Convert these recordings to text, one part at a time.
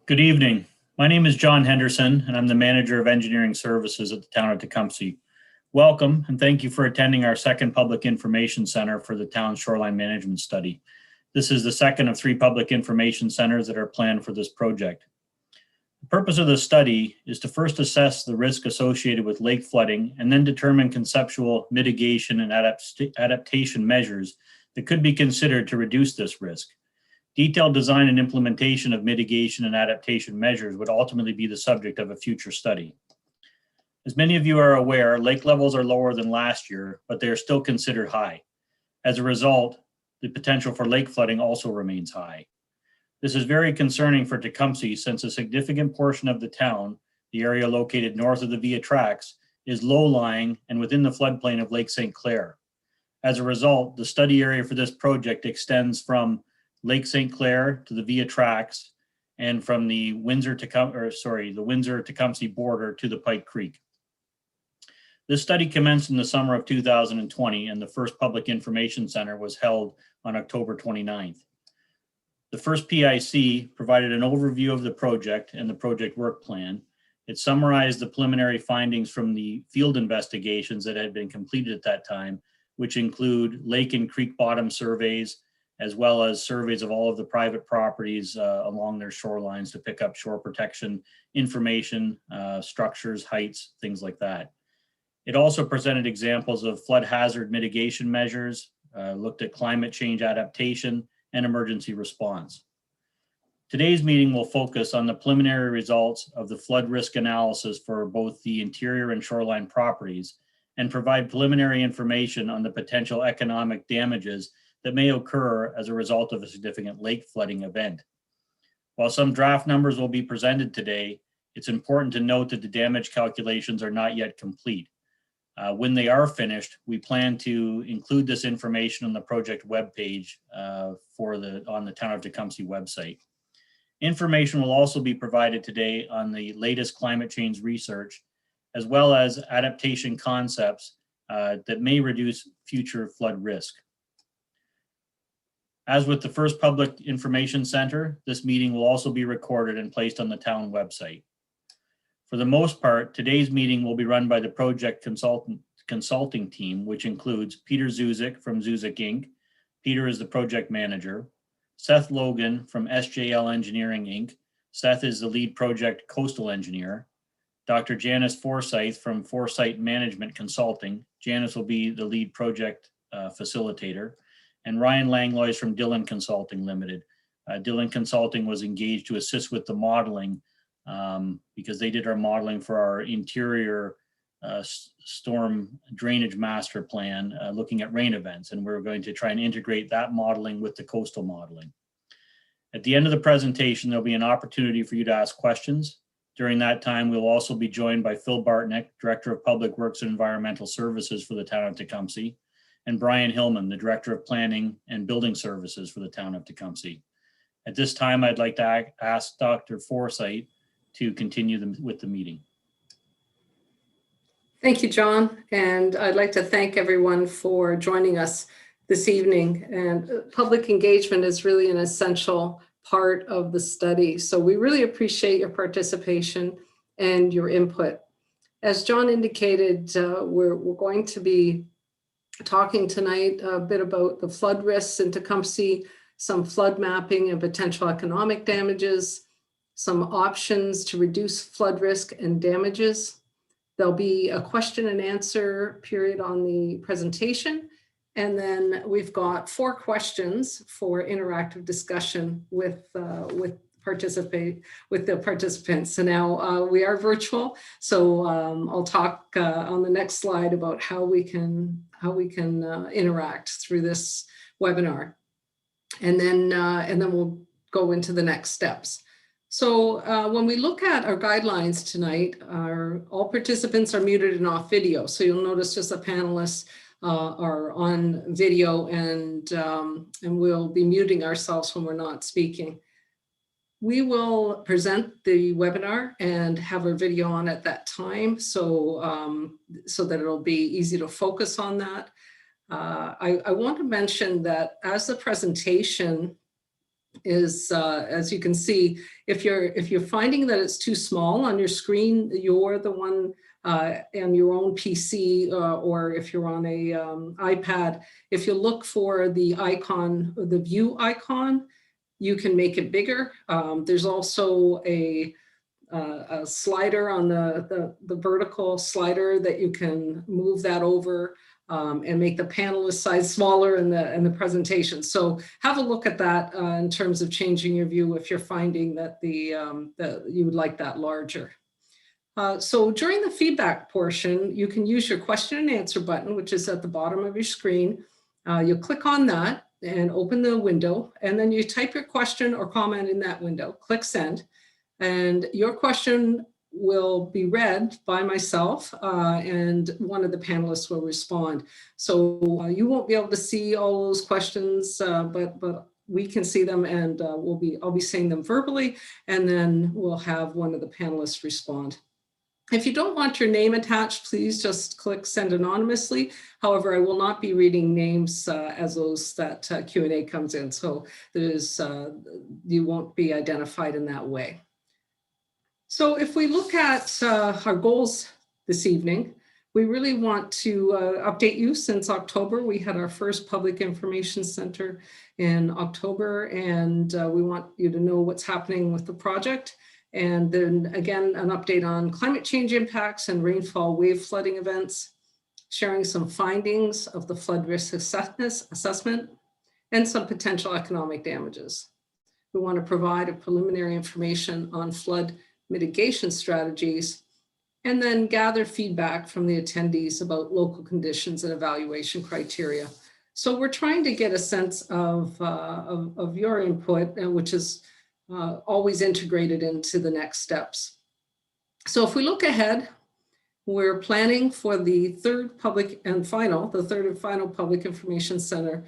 Good evening. My name is John Henderson, and I'm the Manager of Engineering Services at the town of Tecumseh. Welcome, and thank you for attending our second Public Information Center for the town's shoreline management study. This is the second of 3 public information centers that are planned for this project. The purpose of the study is to first assess the risk associated with lake flooding and then determine conceptual mitigation and adaptation measures that could be considered to reduce this risk. Detailed design and implementation of mitigation and adaptation measures would ultimately be the subject of a future study. As many of you are aware, lake levels are lower than last year, but they are still considered high. As a result, the potential for lake flooding also remains high. This is very concerning for Tecumseh since a significant portion of the town, the area located north of the Via Tracts, is low-lying and within the floodplain of Lake St. Clair. As a result, the study area for this project extends from Lake St. Clair to the Via Tracts and from the Windsor-Tecumseh border to the Pike Creek. This study commenced in the summer of 2020 and the first Public Information Center was held on October 29th. The first PIC provided an overview of the project and the project work plan. It summarized the preliminary findings from the field investigations that had been completed at that time, which include lake and creek bottom surveys, as well as surveys of all of the private properties along their shorelines to pick up shore protection information, structures, heights, things like that. It also presented examples of flood hazard mitigation measures, looked at climate change adaptation, and emergency response. Today's meeting will focus on the preliminary results of the flood risk analysis for both the interior and shoreline properties and provide preliminary information on the potential economic damages that may occur as a result of a significant lake flooding event. While some draft numbers will be presented today, it's important to note that the damage calculations are not yet complete. When they are finished, we plan to include this information on the project webpage on the Town of Tecumseh website. Information will also be provided today on the latest climate change research, as well as adaptation concepts that may reduce future flood risk. As with the first Public Information Center, this meeting will also be recorded and placed on the town website. For the most part, today's meeting will be run by the project consulting team, which includes Peter Zuzik from Zuzik Inc. Peter is the project manager. Seth Logan from SJL Engineering Inc. Seth is the lead project coastal engineer. Dr. Janice Forsyth from Foresight Management Consulting. Janice will be the lead project facilitator. And Ryan Langlois from Dillon Consulting Limited. Dillon Consulting was engaged to assist with the modeling because they did our modeling for our interior storm drainage master plan, looking at rain events. And we're going to try and integrate that modeling with the coastal modeling. At the end of the presentation, there'll be an opportunity for you to ask questions. During that time, we'll also be joined by Phil Bartnick, Director of Public Works and Environmental Services for the town of Tecumseh, and Brian Hillman, the Director of Planning and Building Services for the town of Tecumseh. At this time, I'd like to ask Dr. Forsyth to continue with the meeting. Thank you, John. And I'd like to thank everyone for joining us this evening. And public engagement is really an essential part of the study. So we really appreciate your participation and your input. As John indicated, we're going to be talking tonight a bit about the flood risks in Tecumseh, some flood mapping and potential economic damages, some options to reduce flood risk and damages. There'll be a question and answer period on the presentation. And then we've got 4 questions for interactive discussion with the participants. So now we are virtual. So I'll talk on the next slide about how we can interact through this webinar. And then we'll go into the next steps. So when we look at our guidelines tonight, all participants are muted and off video. So you'll notice just the panelists are on video, and we'll be muting ourselves when we're not speaking. We will present the webinar and have our video on at that time, so that it'll be easy to focus on that. I want to mention that as the presentation is, as you can see, if you're finding that it's too small on your screen, you're the one on your own PC, or if you're on a iPad, if you look for the icon, the view icon, you can make it bigger. There's also a slider on the vertical slider that you can move that over and make the panelist size smaller in the presentation. So have a look at that in terms of changing your view if you're finding that you would like that larger. So during the feedback portion, you can use your question and answer button, which is at the bottom of your screen. You'll click on that and open the window, and then you type your question or comment in that window, click send, and your question will be read by myself and one of the panelists will respond. So you won't be able to see all those questions, but we can see them, and I'll be saying them verbally, and then we'll have one of the panelists respond. If you don't want your name attached, please just click send anonymously. However, I will not be reading names as that Q&A comes in. So you won't be identified in that way. So if we look at our goals this evening, we really want to update you. Since October, we had our first Public Information Center in October, and we want you to know what's happening with the project. And then again, an update on climate change impacts and rainfall wave flooding events, sharing some findings of the flood risk assessment, and some potential economic damages. We want to provide a preliminary information on flood mitigation strategies, and then gather feedback from the attendees about local conditions and evaluation criteria. So we're trying to get a sense of your input, which is always integrated into the next steps. So if we look ahead, we're planning for the third and final Public Information Center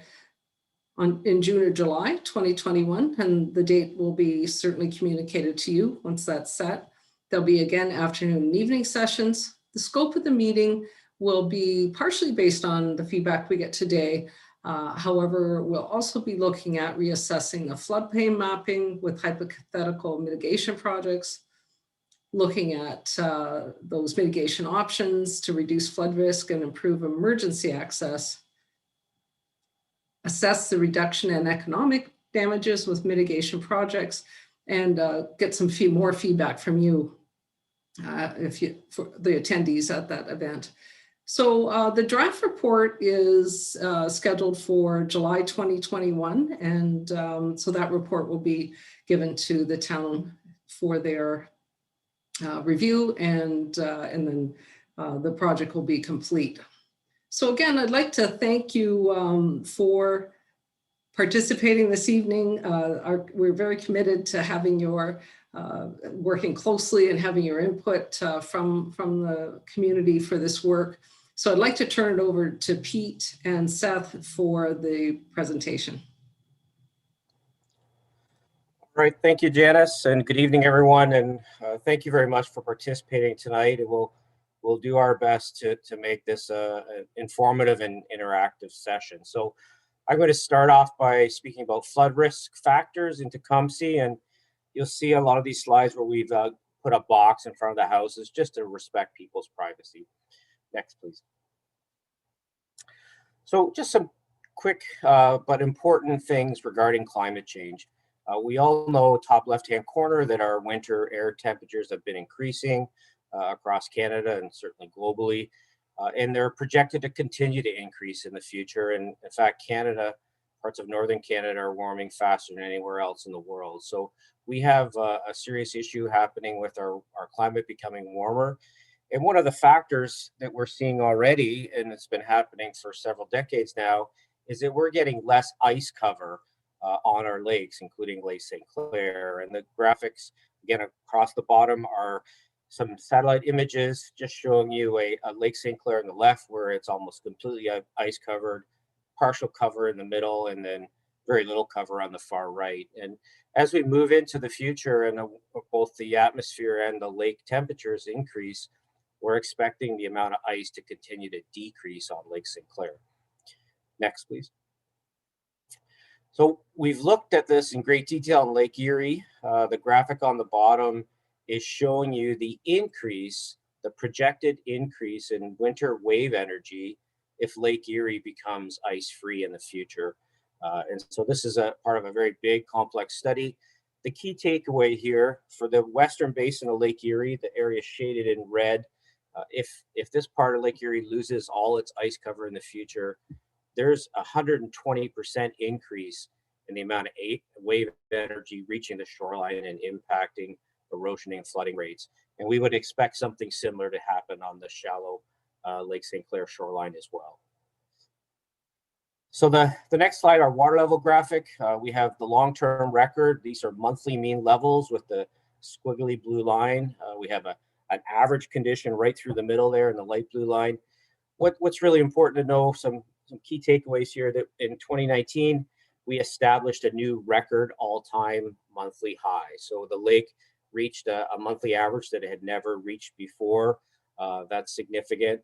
in June or July 2021, and the date will be certainly communicated to you once that's set. There'll be again afternoon and evening sessions. The scope of the meeting will be partially based on the feedback we get today. However, we'll also be looking at reassessing the floodplain mapping with hypothetical mitigation projects, looking at those mitigation options to reduce flood risk and improve emergency access, assess the reduction in economic damages with mitigation projects, and get some more feedback from you for the attendees at that event. So the draft report is scheduled for July 2021, and so that report will be given to the town for their review, and then the project will be complete. So again, I'd like to thank you for participating this evening. We're very committed to having your working closely and having your input from the community for this work. So I'd like to turn it over to Pete and Seth for the presentation. All right, thank you, Janice, and good evening, everyone. And thank you very much for participating tonight. We'll do our best to make this an informative and interactive session. So I'm going to start off by speaking about flood risk factors in Tecumseh, and you'll see a lot of these slides where we've put a box in front of the houses just to respect people's privacy. Next, please. So just some quick but important things regarding climate change. We all know, top left-hand corner, that our winter air temperatures have been increasing across Canada and certainly globally, and they're projected to continue to increase in the future. And in fact, parts of northern Canada are warming faster than anywhere else in the world. So we have a serious issue happening with our climate becoming warmer. And one of the factors that we're seeing already, and it's been happening for several decades now, is that we're getting less ice cover on our lakes, including Lake St. Clair. And the graphics, again, across the bottom are some satellite images just showing you a Lake St. Clair on the left, where it's almost completely ice covered, partial cover in the middle, and then very little cover on the far right. And as we move into the future and both the atmosphere and the lake temperatures increase, we're expecting the amount of ice to continue to decrease on Lake St. Clair. Next, please. So we've looked at this in great detail in Lake Erie. The graphic on the bottom is showing you the increase, the projected increase in winter wave energy if Lake Erie becomes ice-free in the future. And so this is a part of a very big, complex study. The key takeaway here for the western basin of Lake Erie, the area shaded in red, if this part of Lake Erie loses all its ice cover in the future, there's a 120% increase in the amount of wave energy reaching the shoreline and impacting erosion and flooding rates. And we would expect something similar to happen on the shallow Lake St. Clair shoreline as well. So the next slide, our water level graphic, we have the long-term record. These are monthly mean levels with the squiggly blue line. We have an average condition right through the middle there in the light blue line. What's really important to know, some key takeaways here, that in 2019, we established a new record all-time monthly high. So the lake reached a monthly average that it had never reached before. That's significant.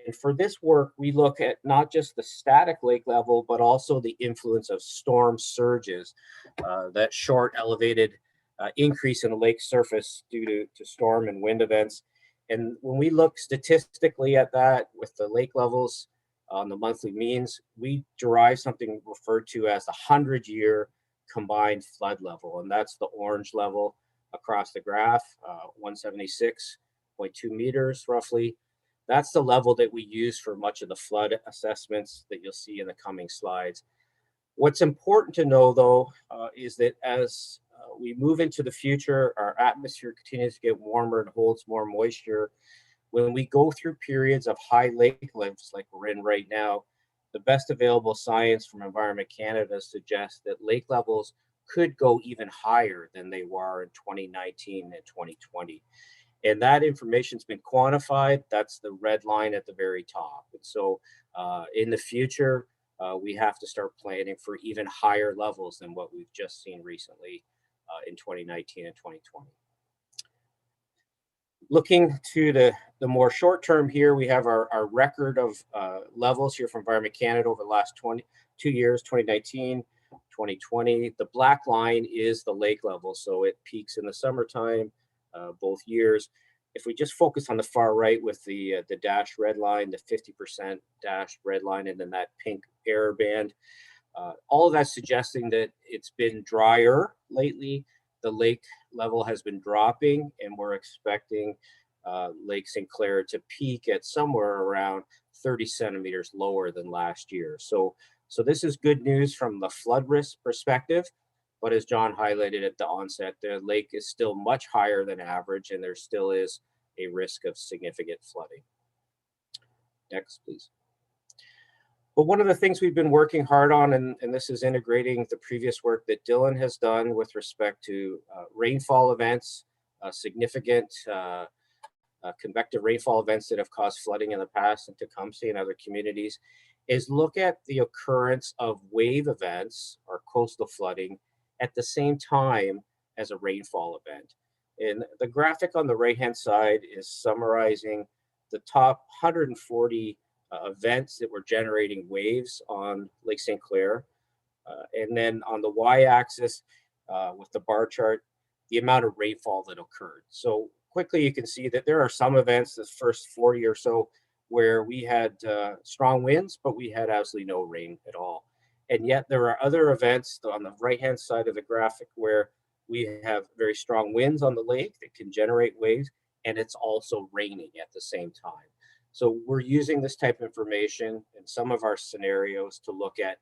And for this work, we look at not just the static lake level, but also the influence of storm surges, that short elevated increase in the lake surface due to storm and wind events. And when we look statistically at that with the lake levels on the monthly means, we derive something referred to as the 100-year combined flood level. And that's the orange level across the graph, 176.2 meters roughly. That's the level that we use for much of the flood assessments that you'll see in the coming slides. What's important to know, though, is that as we move into the future, our atmosphere continues to get warmer and holds more moisture. When we go through periods of high lake levels like we're in right now, the best available science from Environment Canada suggests that lake levels could go even higher than they were in 2019 and 2020. And that information's been quantified. That's the red line at the very top. And so in the future, we have to start planning for even higher levels than what we've just seen recently in 2019 and 2020. Looking to the more short term here, we have our record of levels here from Environment Canada over the last 2 years, 2019, 2020. The black line is the lake level, so it peaks in the summertime, both years. If we just focus on the far right with the dashed red line, the 50% dashed red line, and then that pink error band, all of that's suggesting that it's been drier lately. The lake level has been dropping, and we're expecting Lake St. Clair to peak at somewhere around 30 centimeters lower than last year. So this is good news from the flood risk perspective. But as John highlighted at the onset, the lake is still much higher than average, and there still is a risk of significant flooding. Next, please. But one of the things we've been working hard on, and this is integrating the previous work that Dylan has done with respect to rainfall events, significant convective rainfall events that have caused flooding in the past in Tecumseh and other communities, is look at the occurrence of wave events or coastal flooding at the same time as a rainfall event. And the graphic on the right-hand side is summarizing the top 140 events that were generating waves on Lake St. Clair. And then on the y-axis with the bar chart, the amount of rainfall that occurred. So quickly you can see that there are some events, the first 40 or so, where we had strong winds, but we had absolutely no rain at all. And yet there are other events on the right-hand side of the graphic where we have very strong winds on the lake that can generate waves, and it's also raining at the same time. So we're using this type of information in some of our scenarios to look at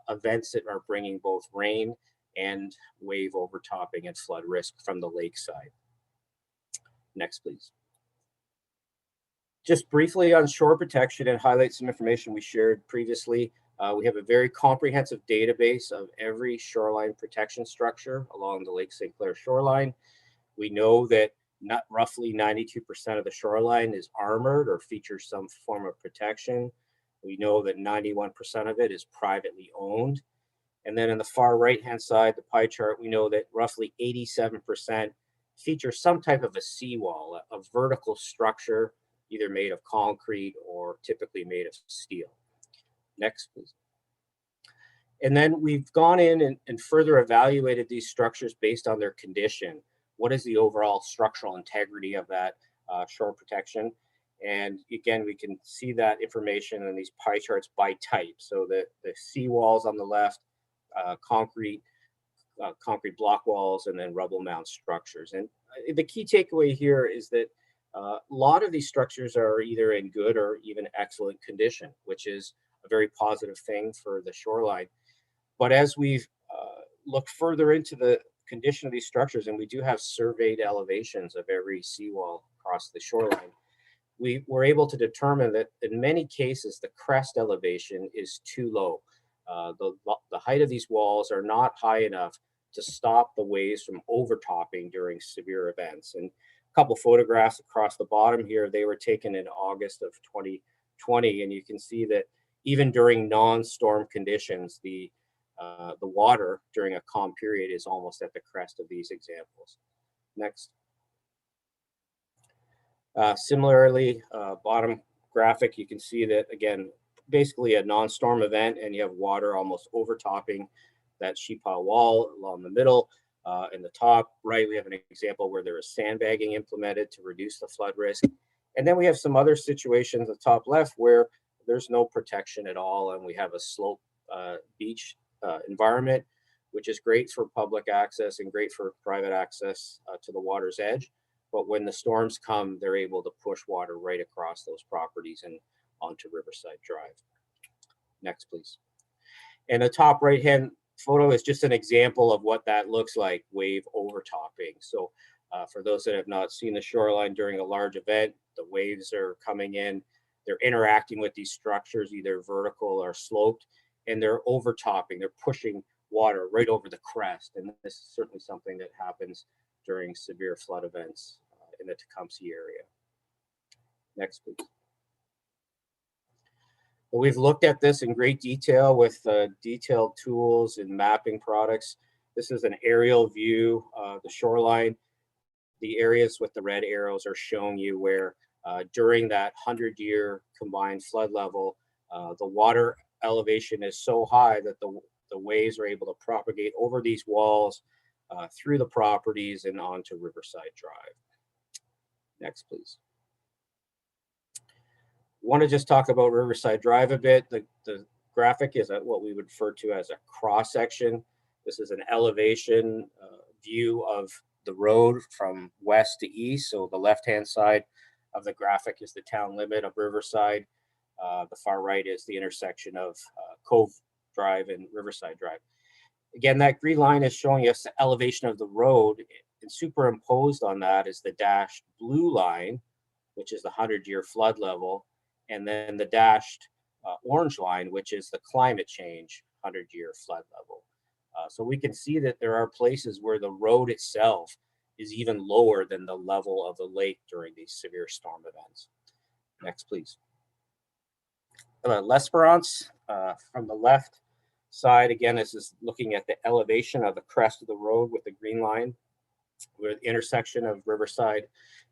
events that are bringing both rain and wave overtopping and flood risk from the lake side. Next, please. Just briefly on shore protection and highlight some information we shared previously. We have a very comprehensive database of every shoreline protection structure along the Lake St. Clair shoreline. We know that roughly 92% of the shoreline is armored or features some form of protection. We know that 91% of it is privately owned. And then in the far right-hand side, the pie chart, we know that roughly 87% feature some type of a seawall, a vertical structure, either made of concrete or typically made of steel. Next, please. And then we've gone in and further evaluated these structures based on their condition. What is the overall structural integrity of that shore protection? And again, we can see that information in these pie charts by type. So the seawalls on the left, concrete block walls, and then rubble mound structures. And the key takeaway here is that a lot of these structures are either in good or even excellent condition, which is a very positive thing for the shoreline. But as we've looked further into the condition of these structures, and we do have surveyed elevations of every seawall across the shoreline, we were able to determine that in many cases, the crest elevation is too low. The height of these walls are not high enough to stop the waves from overtopping during severe events. And a couple photographs across the bottom here, they were taken in August of 2020. And you can see that even during non-storm conditions, the water during a calm period is almost at the crest of these examples. Next. Similarly, bottom graphic, you can see that, again, basically a non-storm event, and you have water almost overtopping that sheet pile wall along the middle. In the top right, we have an example where there is sandbagging implemented to reduce the flood risk. And then we have some other situations at the top left where there's no protection at all, and we have a slope beach environment, which is great for public access and great for private access to the water's edge. But when the storms come, they're able to push water right across those properties and onto Riverside Drive. Next, please. And the top right-hand photo is just an example of what that looks like, wave overtopping. So for those that have not seen the shoreline during a large event, the waves are coming in, they're interacting with these structures, either vertical or sloped, and they're overtopping, they're pushing water right over the crest. And this is certainly something that happens during severe flood events in the Tecumseh area. Next, please. Well, we've looked at this in great detail with detailed tools and mapping products. This is an aerial view of the shoreline. The areas with the red arrows are showing you where during that 100-year combined flood level, the water elevation is so high that the waves are able to propagate over these walls, through the properties and onto Riverside Drive. Next, please. Want to just talk about Riverside Drive a bit. The graphic is what we would refer to as a cross section. This is an elevation view of the road from west to east. So the left-hand side of the graphic is the town limit of Riverside. The far right is the intersection of Cove Drive and Riverside Drive. Again, that green line is showing us the elevation of the road, and superimposed on that is the dashed blue line, which is the 100-year flood level, and then the dashed orange line, which is the climate change 100-year flood level. So we can see that there are places where the road itself is even lower than the level of the lake during these severe storm events. Next, please. L'Esperance from the left side, again, this is looking at the elevation of the crest of the road with the green line. We're at the intersection of Riverside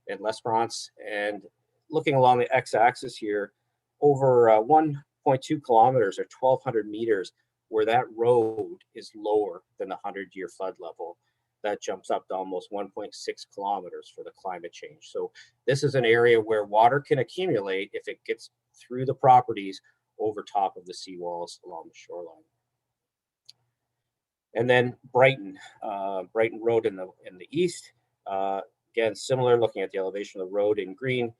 and L'Esperance, and looking along the x-axis here, over 1.2 kilometers or 1,200 meters, where that road is lower than the 100-year flood level. That jumps up to almost 1.6 kilometers for the climate change. So this is an area where water can accumulate if it gets through the properties over top of the seawalls along the shoreline. And then Brighton Road in the east. Again, similar, looking at the elevation of the road in green.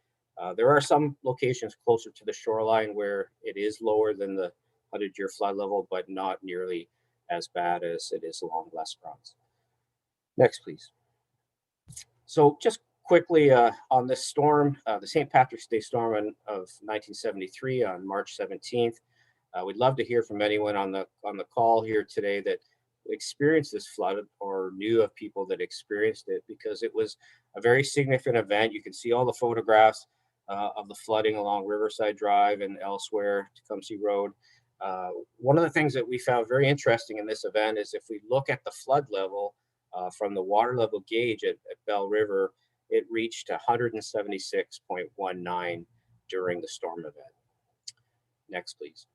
There are some locations closer to the shoreline where it is lower than the 100-year flood level, but not nearly as bad as it is along L'Esperance. Next, please. So just quickly on this storm, the St. Patrick's Day storm of 1973 on March 17th. We'd love to hear from anyone on the call here today that experienced this flood or knew of people that experienced it, because it was a very significant event. You can see all the photographs of the flooding along Riverside Drive and elsewhere, Tecumseh Road. One of the things that we found very interesting in this event is if we look at the flood level from the water level gauge at Bell River, it reached 176.19 during the storm event. Next, please.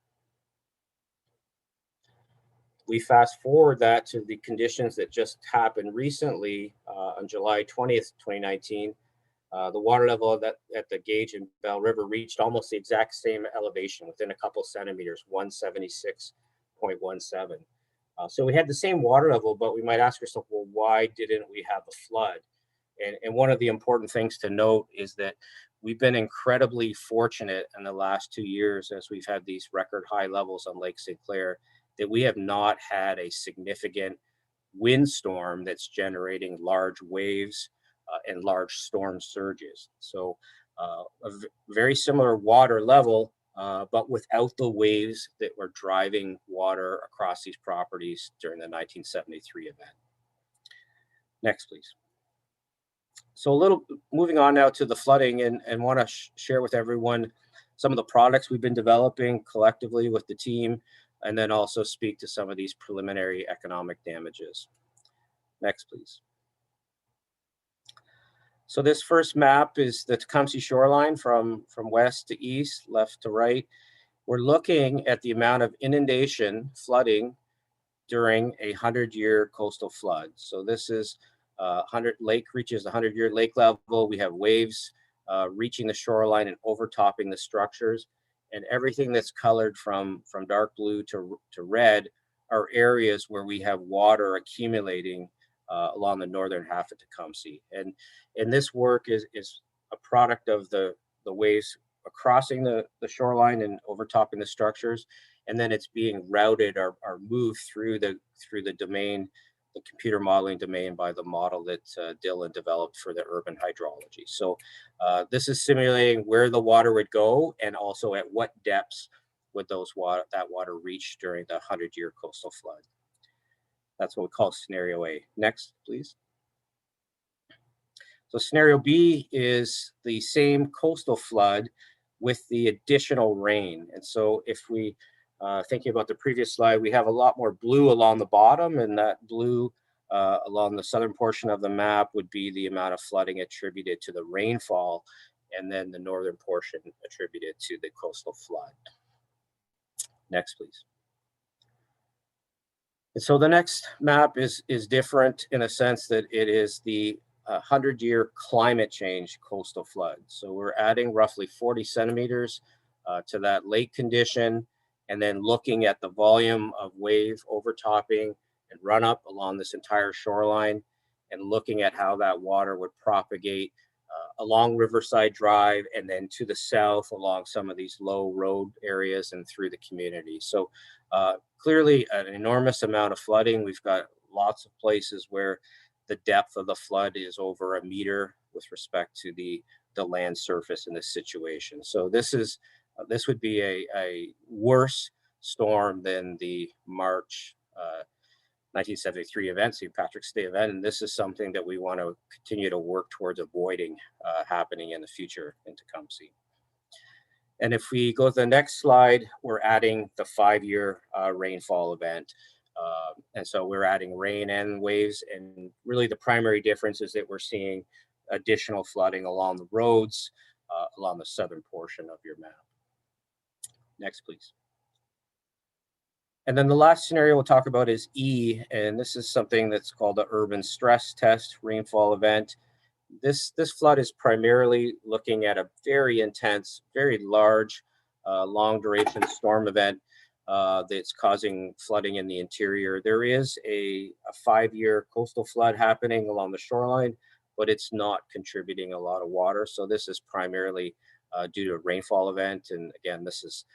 we fast forward that to the conditions that just happened recently on July 20th, 2019. The water level at the gauge in Bell River reached almost the exact same elevation within a couple centimeters, 176.17. So we had the same water level, but we might ask ourselves, well, why didn't we have a flood? And one of the important things to note is that we've been incredibly fortunate in the last 2 years as we've had these record high levels on Lake St. Clair, that we have not had a significant windstorm that's generating large waves and large storm surges. So very similar water level, but without the waves that were driving water across these properties during the 1973 event. Next, please. So a little moving on now to the flooding, and want to share with everyone some of the products we've been developing collectively with the team, and then also speak to some of these preliminary economic damages. Next, please. So this first map is the Tecumseh shoreline from west to east, left to right. We're looking at the amount of inundation, flooding, during a 100-year coastal flood. So this is lake reaches the 100-year lake level. We have waves reaching the shoreline and overtopping the structures. And everything that's colored from dark blue to red are areas where we have water accumulating along the northern half of Tecumseh. And this work is a product of the waves crossing the shoreline and overtopping the structures, and then it's being routed or moved through the domain, the computer modeling domain, by the model that Dylan developed for the urban hydrology. So this is simulating where the water would go, and also at what depths would that water reach during the 100-year coastal flood. That's what we call scenario A. Next, please. So scenario B is the same coastal flood with the additional rain. And so if we, thinking about the previous slide, we have a lot more blue along the bottom, and that blue along the southern portion of the map would be the amount of flooding attributed to the rainfall, and then the northern portion attributed to the coastal flood. Next, please. And so the next map is different in a sense that it is the 100-year climate change coastal flood. So we're adding roughly 40 centimeters to that lake condition, and then looking at the volume of wave overtopping and run up along this entire shoreline, and looking at how that water would propagate along Riverside Drive, and then to the south along some of these low road areas and through the community. So clearly an enormous amount of flooding. We've got lots of places where the depth of the flood is over 1 meter with respect to the land surface in this situation. So this would be a worse storm than the March 1973 event, St. Patrick's Day event, and this is something that we want to continue to work towards avoiding happening in the future in Tecumseh. And if we go to the next slide, we're adding the 5-year rainfall event. And so we're adding rain and waves, and really the primary difference is that we're seeing additional flooding along the roads along the southern portion of your map. Next, please. And then the last scenario we'll talk about is E, and this is something that's called the urban stress test rainfall event. This flood is primarily looking at a very intense, very large, long duration storm event that's causing flooding in the interior. There is a 5-year coastal flood happening along the shoreline, but it's not contributing a lot of water. So this is primarily due to a rainfall event. And again, this is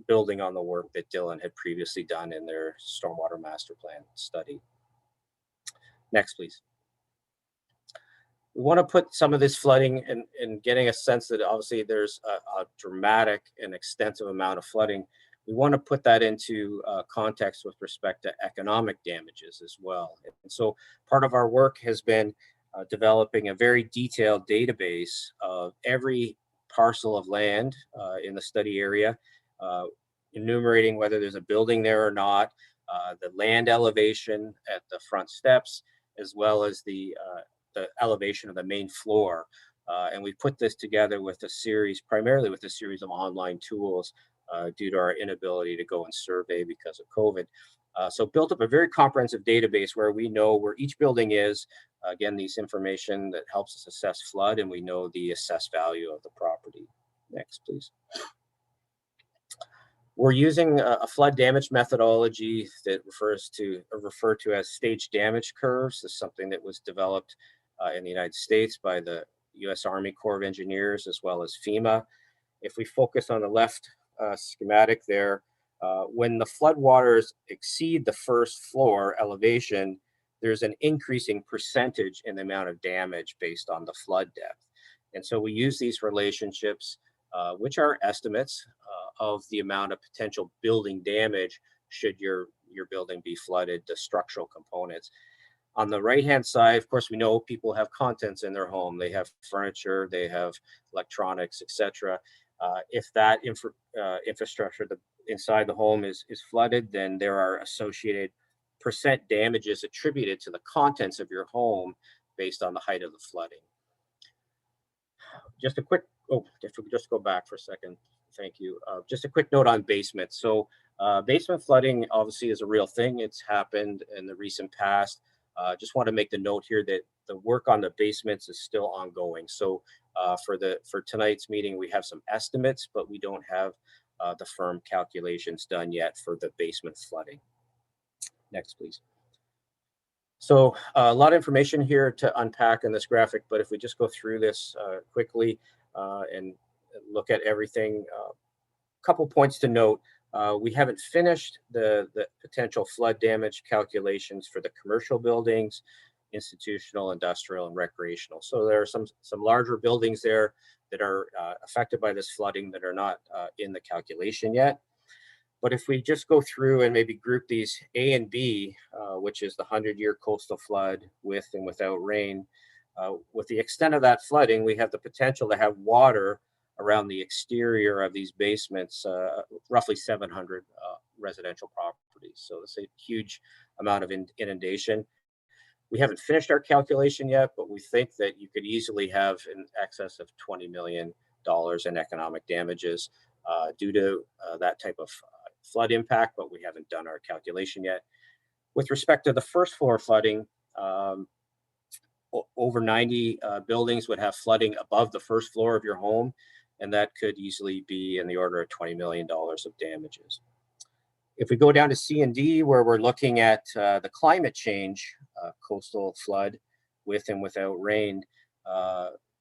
building on the work that Dylan had previously done in their stormwater master plan study. Next, please. We want to put some of this flooding and getting a sense that obviously there's a dramatic and extensive amount of flooding. We want to put that into context with respect to economic damages as well. And so part of our work has been developing a very detailed database of every parcel of land in the study area, enumerating whether there's a building there or not, the land elevation at the front steps, as well as the elevation of the main floor. And we put this together with a series, primarily with a series of online tools due to our inability to go and survey because of COVID. So built up a very comprehensive database where we know where each building is. Again, these information that helps us assess flood, and we know the assessed value of the property. Next, please. We're using a flood damage methodology that referred to as stage damage curves. This is something that was developed in the United States by the U.S. Army Corps of Engineers as well as FEMA. If we focus on the left schematic there, when the floodwaters exceed the first floor elevation, there's an increasing percentage in the amount of damage based on the flood depth. And so we use these relationships, which are estimates of the amount of potential building damage should your building be flooded, the structural components. On the right-hand side, of course, we know people have contents in their home. They have furniture, they have electronics, etc. If that infrastructure inside the home is flooded, then there are associated percent damages attributed to the contents of your home based on the height of the flooding. Just a quick, if we could just go back for a second. Thank you. Just a quick note on basements. So basement flooding obviously is a real thing. It's happened in the recent past. Just want to make the note here that the work on the basements is still ongoing. So for tonight's meeting, we have some estimates, but we don't have the firm calculations done yet for the basement flooding. Next, please. So a lot of information here to unpack in this graphic, but if we just go through this quickly and look at everything, a couple points to note. We haven't finished the potential flood damage calculations for the commercial buildings, institutional, industrial, and recreational. So there are some larger buildings there that are affected by this flooding that are not in the calculation yet. But if we just go through and maybe group these A and B, which is the 100-year coastal flood with and without rain, with the extent of that flooding, we have the potential to have water around the exterior of these basements, roughly 700 residential properties. So it's a huge amount of inundation. We haven't finished our calculation yet, but we think that you could easily have in excess of $20 million in economic damages due to that type of flood impact, but we haven't done our calculation yet. With respect to the first floor flooding, over 90 buildings would have flooding above the first floor of your home, and that could easily be in the order of $20 million of damages. If we go down to C and D, where we're looking at the climate change coastal flood with and without rain,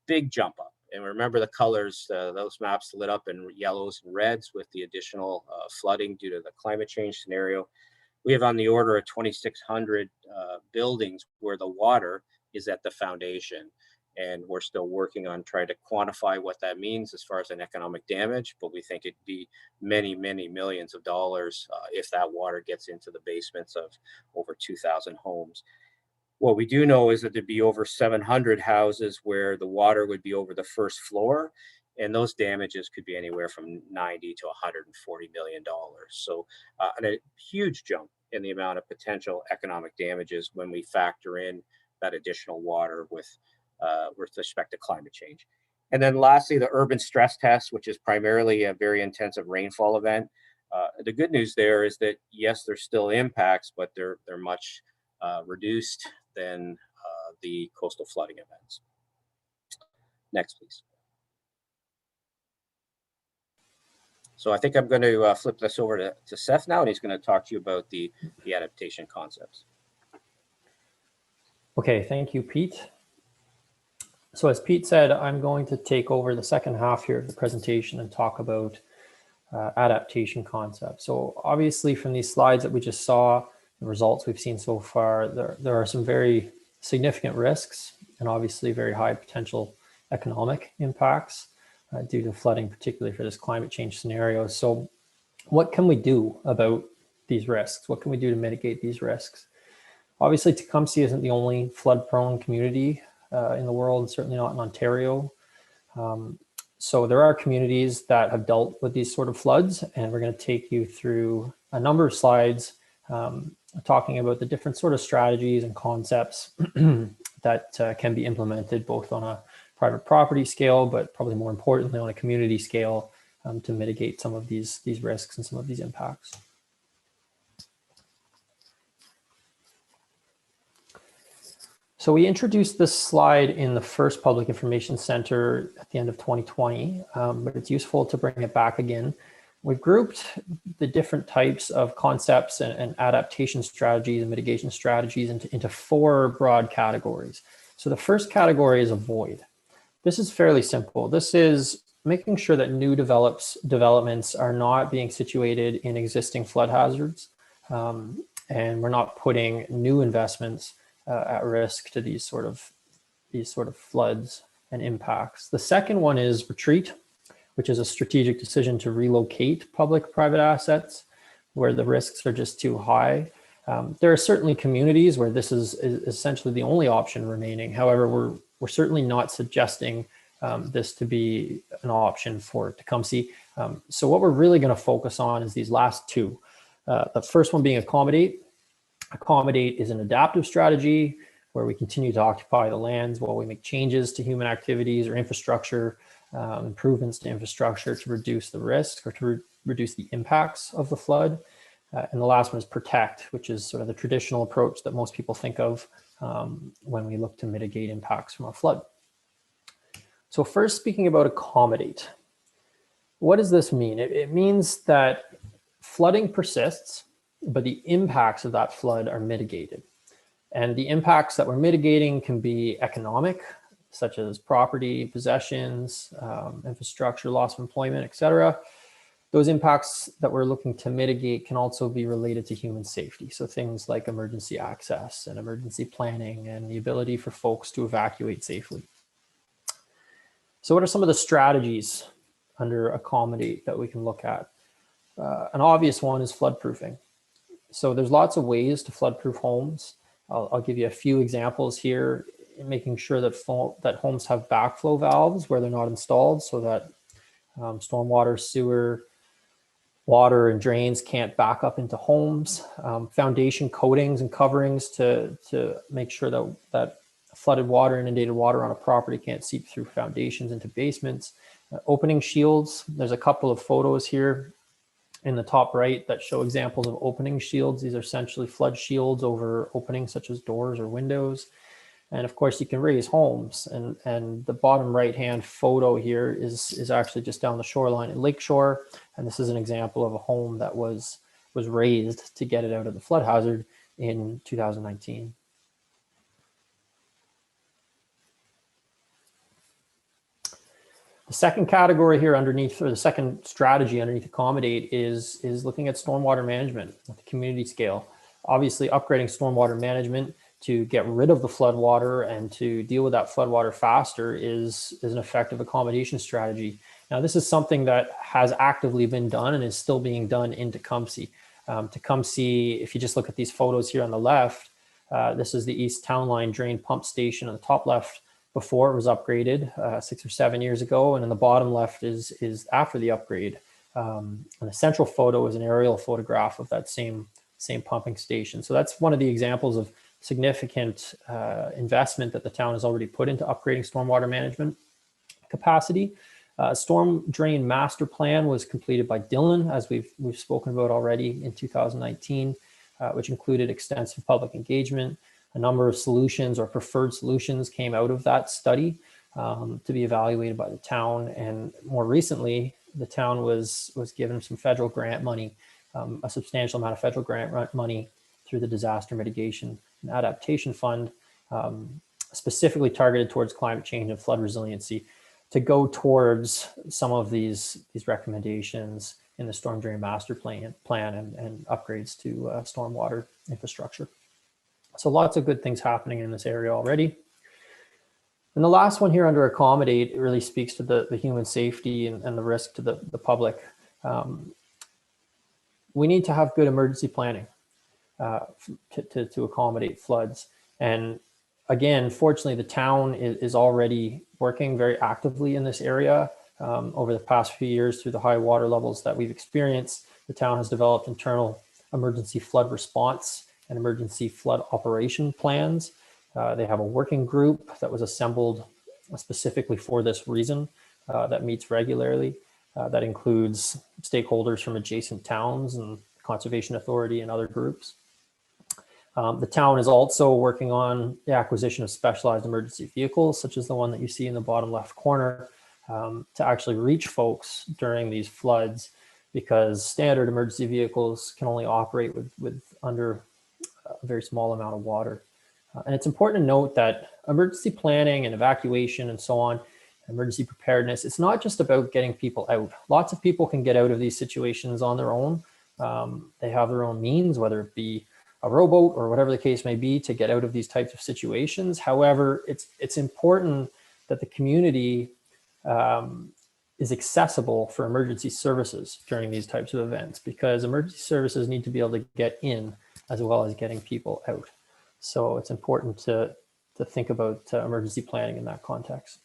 big jump up. And remember the colors, those maps lit up in yellows and reds with the additional flooding due to the climate change scenario. We have on the order of 2,600 buildings where the water is at the foundation. And we're still working on trying to quantify what that means as far as an economic damage, but we think it'd be many, many millions of dollars if that water gets into the basements of over 2,000 homes. What we do know is that there'd be over 700 houses where the water would be over the first floor, and those damages could be anywhere from $90 to $140 million. So a huge jump in the amount of potential economic damages when we factor in that additional water with respect to climate change. And then lastly, the urban stress test, which is primarily a very intensive rainfall event. The good news there is that, yes, there's still impacts, but they're much reduced than the coastal flooding events. Next, please. So I think I'm going to flip this over to Seth now, and he's going to talk to you about the adaptation concepts. Okay, thank you, Pete. So as Pete said, I'm going to take over the second half here of the presentation and talk about adaptation concepts. So obviously from these slides that we just saw, the results we've seen so far, there are some very significant risks and obviously very high potential economic impacts due to flooding, particularly for this climate change scenario. So what can we do about these risks? What can we do to mitigate these risks? Obviously, Tecumseh isn't the only flood-prone community in the world, certainly not in Ontario. So there are communities that have dealt with these sort of floods, and we're going to take you through a number of slides talking about the different sort of strategies and concepts that can be implemented both on a private property scale, but probably more importantly on a community scale to mitigate some of these risks and some of these impacts. So we introduced this slide in the first Public Information Center at the end of 2020, but it's useful to bring it back again. We've grouped the different types of concepts and adaptation strategies and mitigation strategies into 4 broad categories. So the first category is avoid. This is fairly simple. This is making sure that new developments are not being situated in existing flood hazards, and we're not putting new investments at risk to these sort of floods and impacts. The second one is retreat, which is a strategic decision to relocate public-private assets where the risks are just too high. There are certainly communities where this is essentially the only option remaining. However, we're certainly not suggesting this to be an option for Tecumseh. So what we're really going to focus on is these last 2. The first one being accommodate. Accommodate is an adaptive strategy where we continue to occupy the lands while we make changes to human activities or infrastructure, improvements to infrastructure to reduce the risk or to reduce the impacts of the flood. And the last one is protect, which is sort of the traditional approach that most people think of when we look to mitigate impacts from a flood. So first, speaking about accommodate, what does this mean? It means that flooding persists, but the impacts of that flood are mitigated. And the impacts that we're mitigating can be economic, such as property, possessions, infrastructure, loss of employment, etc. Those impacts that we're looking to mitigate can also be related to human safety. So things like emergency access and emergency planning and the ability for folks to evacuate safely. So what are some of the strategies under accommodate that we can look at? An obvious one is floodproofing. So there's lots of ways to floodproof homes. I'll give you a few examples here, making sure that homes have backflow valves where they're not installed so that stormwater, sewer, water and drains can't back up into homes. Foundation coatings and coverings to make sure that flooded water, inundated water on a property can't seep through foundations into basements. Opening shields, there's a couple of photos here in the top right that show examples of opening shields. These are essentially flood shields over openings such as doors or windows. And of course you can raise homes, and the bottom right-hand photo here is actually just down the shoreline at Lakeshore. And this is an example of a home that was raised to get it out of the flood hazard in 2019. The second category here underneath, or the second strategy underneath accommodate is looking at stormwater management at the community scale. Obviously upgrading stormwater management to get rid of the floodwater and to deal with that floodwater faster is an effective accommodation strategy. Now, this is something that has actively been done and is still being done in Tecumseh. Tecumseh, if you just look at these photos here on the left, this is the East Town Line drain pump station on the top left before it was upgraded 6 or 7 years ago. And in the bottom left is after the upgrade. And the central photo is an aerial photograph of that same pumping station. So that's one of the examples of significant investment that the town has already put into upgrading stormwater management capacity. Storm drain master plan was completed by Dylan, as we've spoken about already, in 2019, which included extensive public engagement. A number of solutions or preferred solutions came out of that study to be evaluated by the town. And more recently, the town was given some federal grant money, a substantial amount of federal grant money through the Disaster Mitigation and Adaptation Fund, specifically targeted towards climate change and flood resiliency, to go towards some of these recommendations in the storm drain master plan and upgrades to stormwater infrastructure. So lots of good things happening in this area already. And the last one here under accommodate, it really speaks to the human safety and the risk to the public. We need to have good emergency planning to accommodate floods. And again, fortunately, the town is already working very actively in this area. Over the past few years, through the high water levels that we've experienced, the town has developed internal emergency flood response and emergency flood operation plans. They have a working group that was assembled specifically for this reason that meets regularly. That includes stakeholders from adjacent towns and Conservation Authority and other groups. The town is also working on the acquisition of specialized emergency vehicles, such as the one that you see in the bottom left corner, to actually reach folks during these floods, because standard emergency vehicles can only operate with under a very small amount of water. And it's important to note that emergency planning and evacuation and so on, emergency preparedness, it's not just about getting people out. Lots of people can get out of these situations on their own. They have their own means, whether it be a rowboat or whatever the case may be, to get out of these types of situations. However, it's important that the community is accessible for emergency services during these types of events, because emergency services need to be able to get in as well as getting people out. So it's important to think about emergency planning in that context.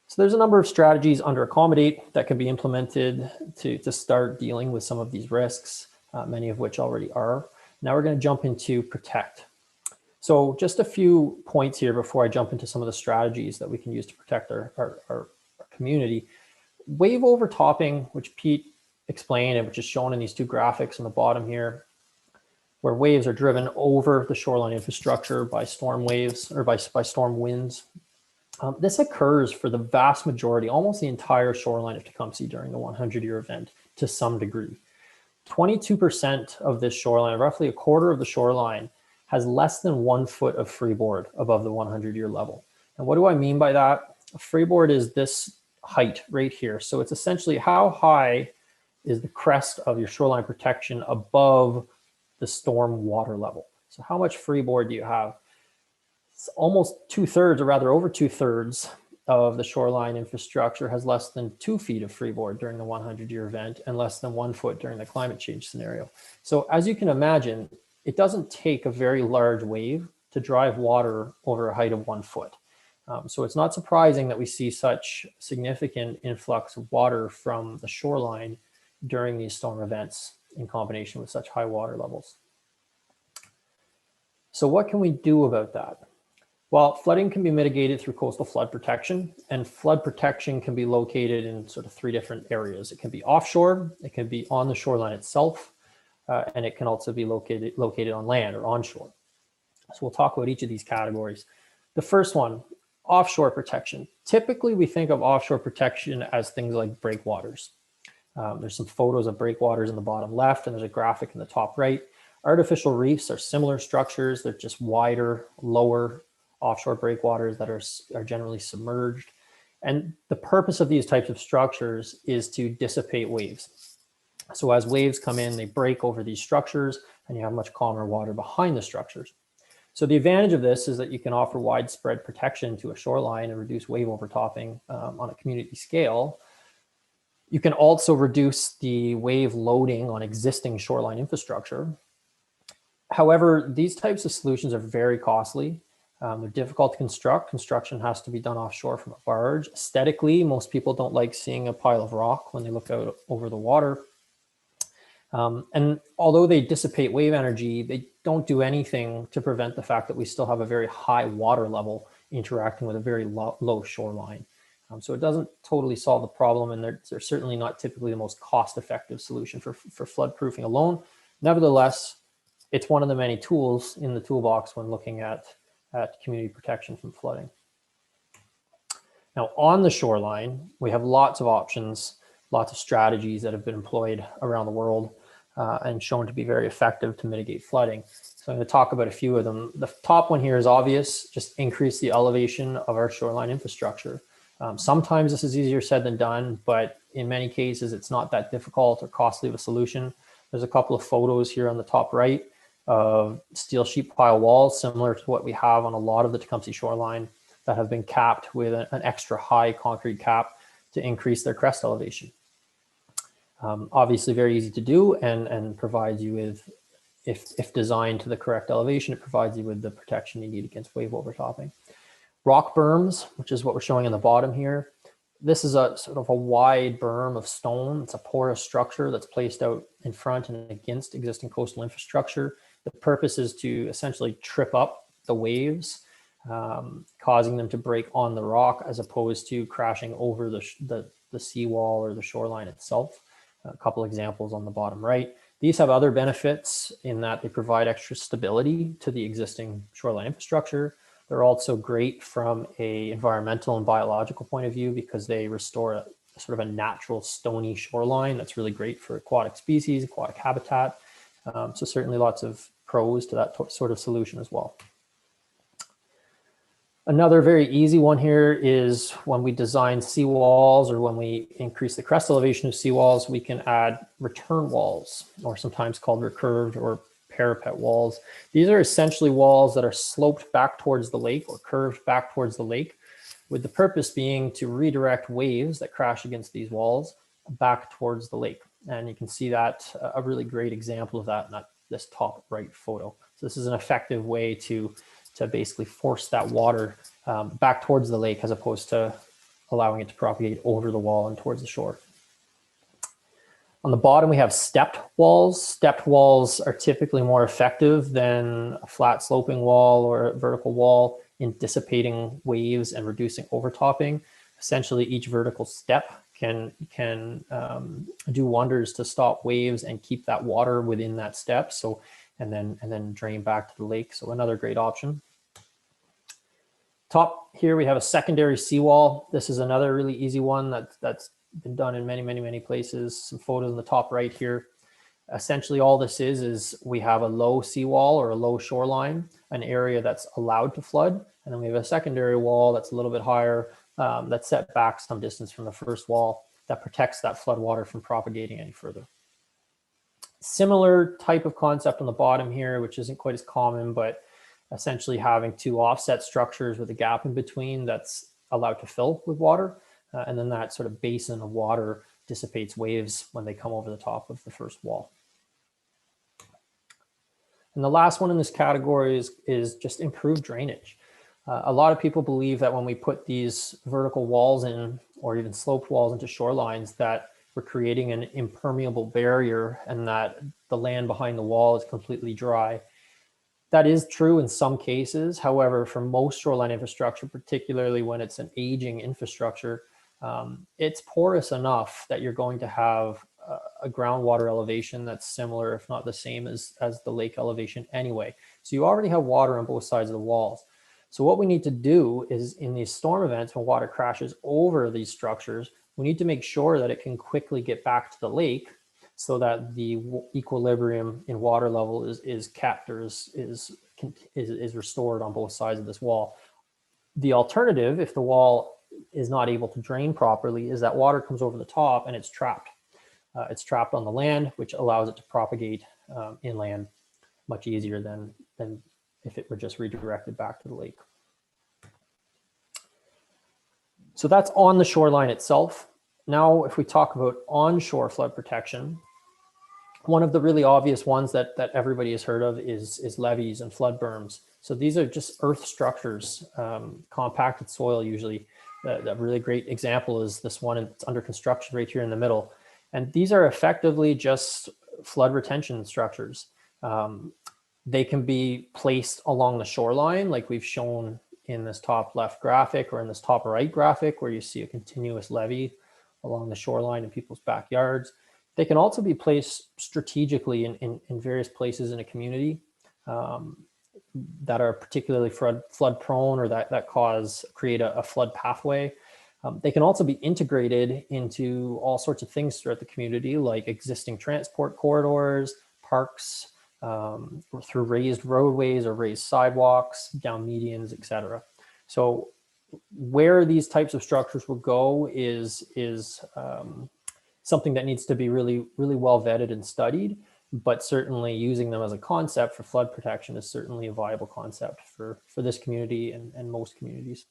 So there's a number of strategies under Accommodate that can be implemented to start dealing with some of these risks, many of which already are. Now we're going to jump into Protect. So just a few points here before I jump into some of the strategies that we can use to protect our community. Wave overtopping, which Pete explained and which is shown in these two graphics on the bottom here, where waves are driven over the shoreline infrastructure by storm waves or by storm winds. This occurs for the vast majority, almost the entire shoreline of Tecumseh during the 100-year event to some degree. 22% of this shoreline, roughly a quarter of the shoreline, has less than 1 foot of freeboard above the 100-year level. And what do I mean by that? A freeboard is this height right here. So it's essentially how high is the crest of your shoreline protection above the storm water level. So how much freeboard do you have? It's almost 2/3, or rather over 2/3 of the shoreline infrastructure has less than 2 feet of freeboard during the 100-year event and less than 1 foot during the climate change scenario. So as you can imagine, it doesn't take a very large wave to drive water over a height of 1 foot. So it's not surprising that we see such significant influx of water from the shoreline during these storm events in combination with such high water levels. So what can we do about that? Well, flooding can be mitigated through coastal flood protection, and flood protection can be located in sort of 3 different areas. It can be offshore, it can be on the shoreline itself, and it can also be located on land or onshore. So we'll talk about each of these categories. The first one, offshore protection. Typically, we think of offshore protection as things like breakwaters. There's some photos of breakwaters in the bottom left, and there's a graphic in the top right. Artificial reefs are similar structures. They're just wider, lower offshore breakwaters that are generally submerged. And the purpose of these types of structures is to dissipate waves. So as waves come in, they break over these structures and you have much calmer water behind the structures. So the advantage of this is that you can offer widespread protection to a shoreline and reduce wave overtopping on a community scale. You can also reduce the wave loading on existing shoreline infrastructure. However, these types of solutions are very costly. They're difficult to construct. Construction has to be done offshore from a barge. Aesthetically, most people don't like seeing a pile of rock when they look out over the water. And although they dissipate wave energy, they don't do anything to prevent the fact that we still have a very high water level interacting with a very low shoreline. So it doesn't totally solve the problem, and they're certainly not typically the most cost-effective solution for floodproofing alone. Nevertheless, it's one of the many tools in the toolbox when looking at community protection from flooding. Now, on the shoreline, we have lots of options, lots of strategies that have been employed around the world and shown to be very effective to mitigate flooding. So I'm going to talk about a few of them. The top one here is obvious: just increase the elevation of our shoreline infrastructure. Sometimes this is easier said than done, but in many cases, it's not that difficult or costly of a solution. There's a couple of photos here on the top right of steel sheet pile walls, similar to what we have on a lot of the Tecumseh shoreline, that have been capped with an extra high concrete cap to increase their crest elevation. Obviously very easy to do and provides you with, if designed to the correct elevation, it provides you with the protection you need against wave overtopping. Rock berms, which is what we're showing on the bottom here. This is a sort of a wide berm of stone. It's a porous structure that's placed out in front and against existing coastal infrastructure. The purpose is to essentially trip up the waves, causing them to break on the rock as opposed to crashing over the seawall or the shoreline itself. A couple examples on the bottom right. These have other benefits in that they provide extra stability to the existing shoreline infrastructure. They're also great from a environmental and biological point of view because they restore a sort of a natural stony shoreline that's really great for aquatic species, aquatic habitat. So certainly lots of pros to that sort of solution as well. Another very easy one here is when we design seawalls or when we increase the crest elevation of seawalls, we can add return walls, or sometimes called recurved or parapet walls. These are essentially walls that are sloped back towards the lake or curved back towards the lake, with the purpose being to redirect waves that crash against these walls back towards the lake. And you can see that a really great example of that in this top right photo. So this is an effective way to basically force that water back towards the lake as opposed to allowing it to propagate over the wall and towards the shore. On the bottom, we have stepped walls. Stepped walls are typically more effective than a flat sloping wall or a vertical wall in dissipating waves and reducing overtopping. Essentially, each vertical step can do wonders to stop waves and keep that water within that step. So, and then drain back to the lake. So another great option. Top here, we have a secondary seawall. This is another really easy one that's been done in many places. Some photos in the top right here. Essentially, all this is we have a low seawall or a low shoreline, an area that's allowed to flood. And then we have a secondary wall that's a little bit higher, that's set back some distance from the first wall that protects that flood water from propagating any further. Similar type of concept on the bottom here, which isn't quite as common, but essentially having two offset structures with a gap in between that's allowed to fill with water. And then that sort of basin of water dissipates waves when they come over the top of the first wall. And the last one in this category is just improved drainage. A lot of people believe that when we put these vertical walls in, or even sloped walls into shorelines, that we're creating an impermeable barrier and that the land behind the wall is completely dry. That is true in some cases. However, for most shoreline infrastructure, particularly when it's an aging infrastructure, it's porous enough that you're going to have a groundwater elevation that's similar, if not the same as the lake elevation anyway. So you already have water on both sides of the walls. So what we need to do is in these storm events, when water crashes over these structures, we need to make sure that it can quickly get back to the lake so that the equilibrium in water level is kept or is restored on both sides of this wall. The alternative, if the wall is not able to drain properly, is that water comes over the top and it's trapped. It's trapped on the land, which allows it to propagate inland much easier than if it were just redirected back to the lake. So that's on the shoreline itself. Now, if we talk about onshore flood protection, one of the really obvious ones that everybody has heard of is levees and flood berms. So these are just earth structures, compacted soil usually. A really great example is this one, it's under construction right here in the middle. And these are effectively just flood retention structures. They can be placed along the shoreline, like we've shown in this top left graphic or in this top right graphic, where you see a continuous levee along the shoreline in people's backyards. They can also be placed strategically in various places in a community that are particularly flood prone or that create a flood pathway. They can also be integrated into all sorts of things throughout the community, like existing transport corridors, parks, through raised roadways or raised sidewalks, down medians, etc. So where these types of structures will go is something that needs to be really well vetted and studied, but certainly using them as a concept for flood protection is certainly a viable concept for this community and most communities.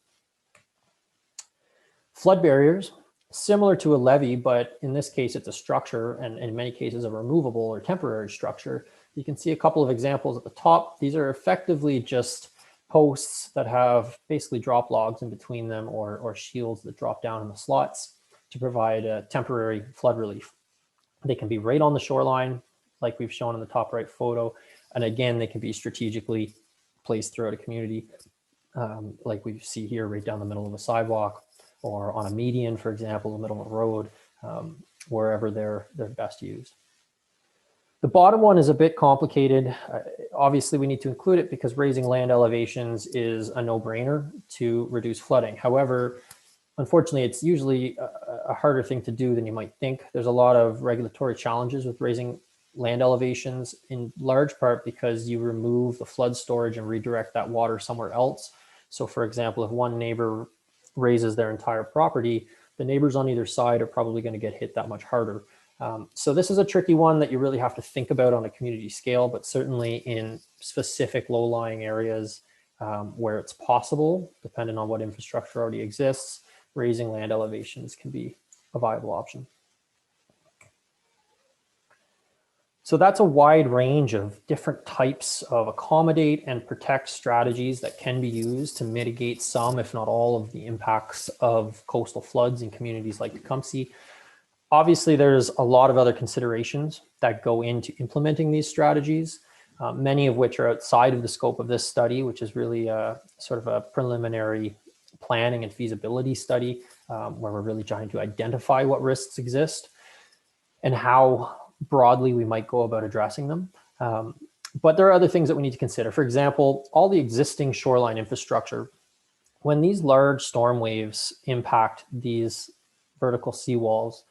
Flood barriers, similar to a levee, but in this case, it's a structure and in many cases a removable or temporary structure. You can see a couple of examples at the top. These are effectively just posts that have basically drop logs in between them or shields that drop down in the slots to provide a temporary flood relief. They can be right on the shoreline, like we've shown in the top right photo. And again, they can be strategically placed throughout a community, like we see here right down the middle of a sidewalk or on a median, for example, in the middle of a road, wherever they're best used. The bottom one is a bit complicated. Obviously, we need to include it because raising land elevations is a no-brainer to reduce flooding. However, unfortunately, it's usually a harder thing to do than you might think. There's a lot of regulatory challenges with raising land elevations, in large part because you remove the flood storage and redirect that water somewhere else. So for example, if one neighbor raises their entire property, the neighbors on either side are probably going to get hit that much harder. So this is a tricky one that you really have to think about on a community scale, but certainly in specific low-lying areas where it's possible, depending on what infrastructure already exists, raising land elevations can be a viable option. So that's a wide range of different types of accommodate and protect strategies that can be used to mitigate some, if not all, of the impacts of coastal floods in communities like Tecumseh. Obviously, there's a lot of other considerations that go into implementing these strategies, many of which are outside of the scope of this study, which is really a sort of a preliminary planning and feasibility study where we're really trying to identify what risks exist and how broadly we might go about addressing them. But there are other things that we need to consider. For example, all the existing shoreline infrastructure, when these large storm waves impact these vertical seawalls,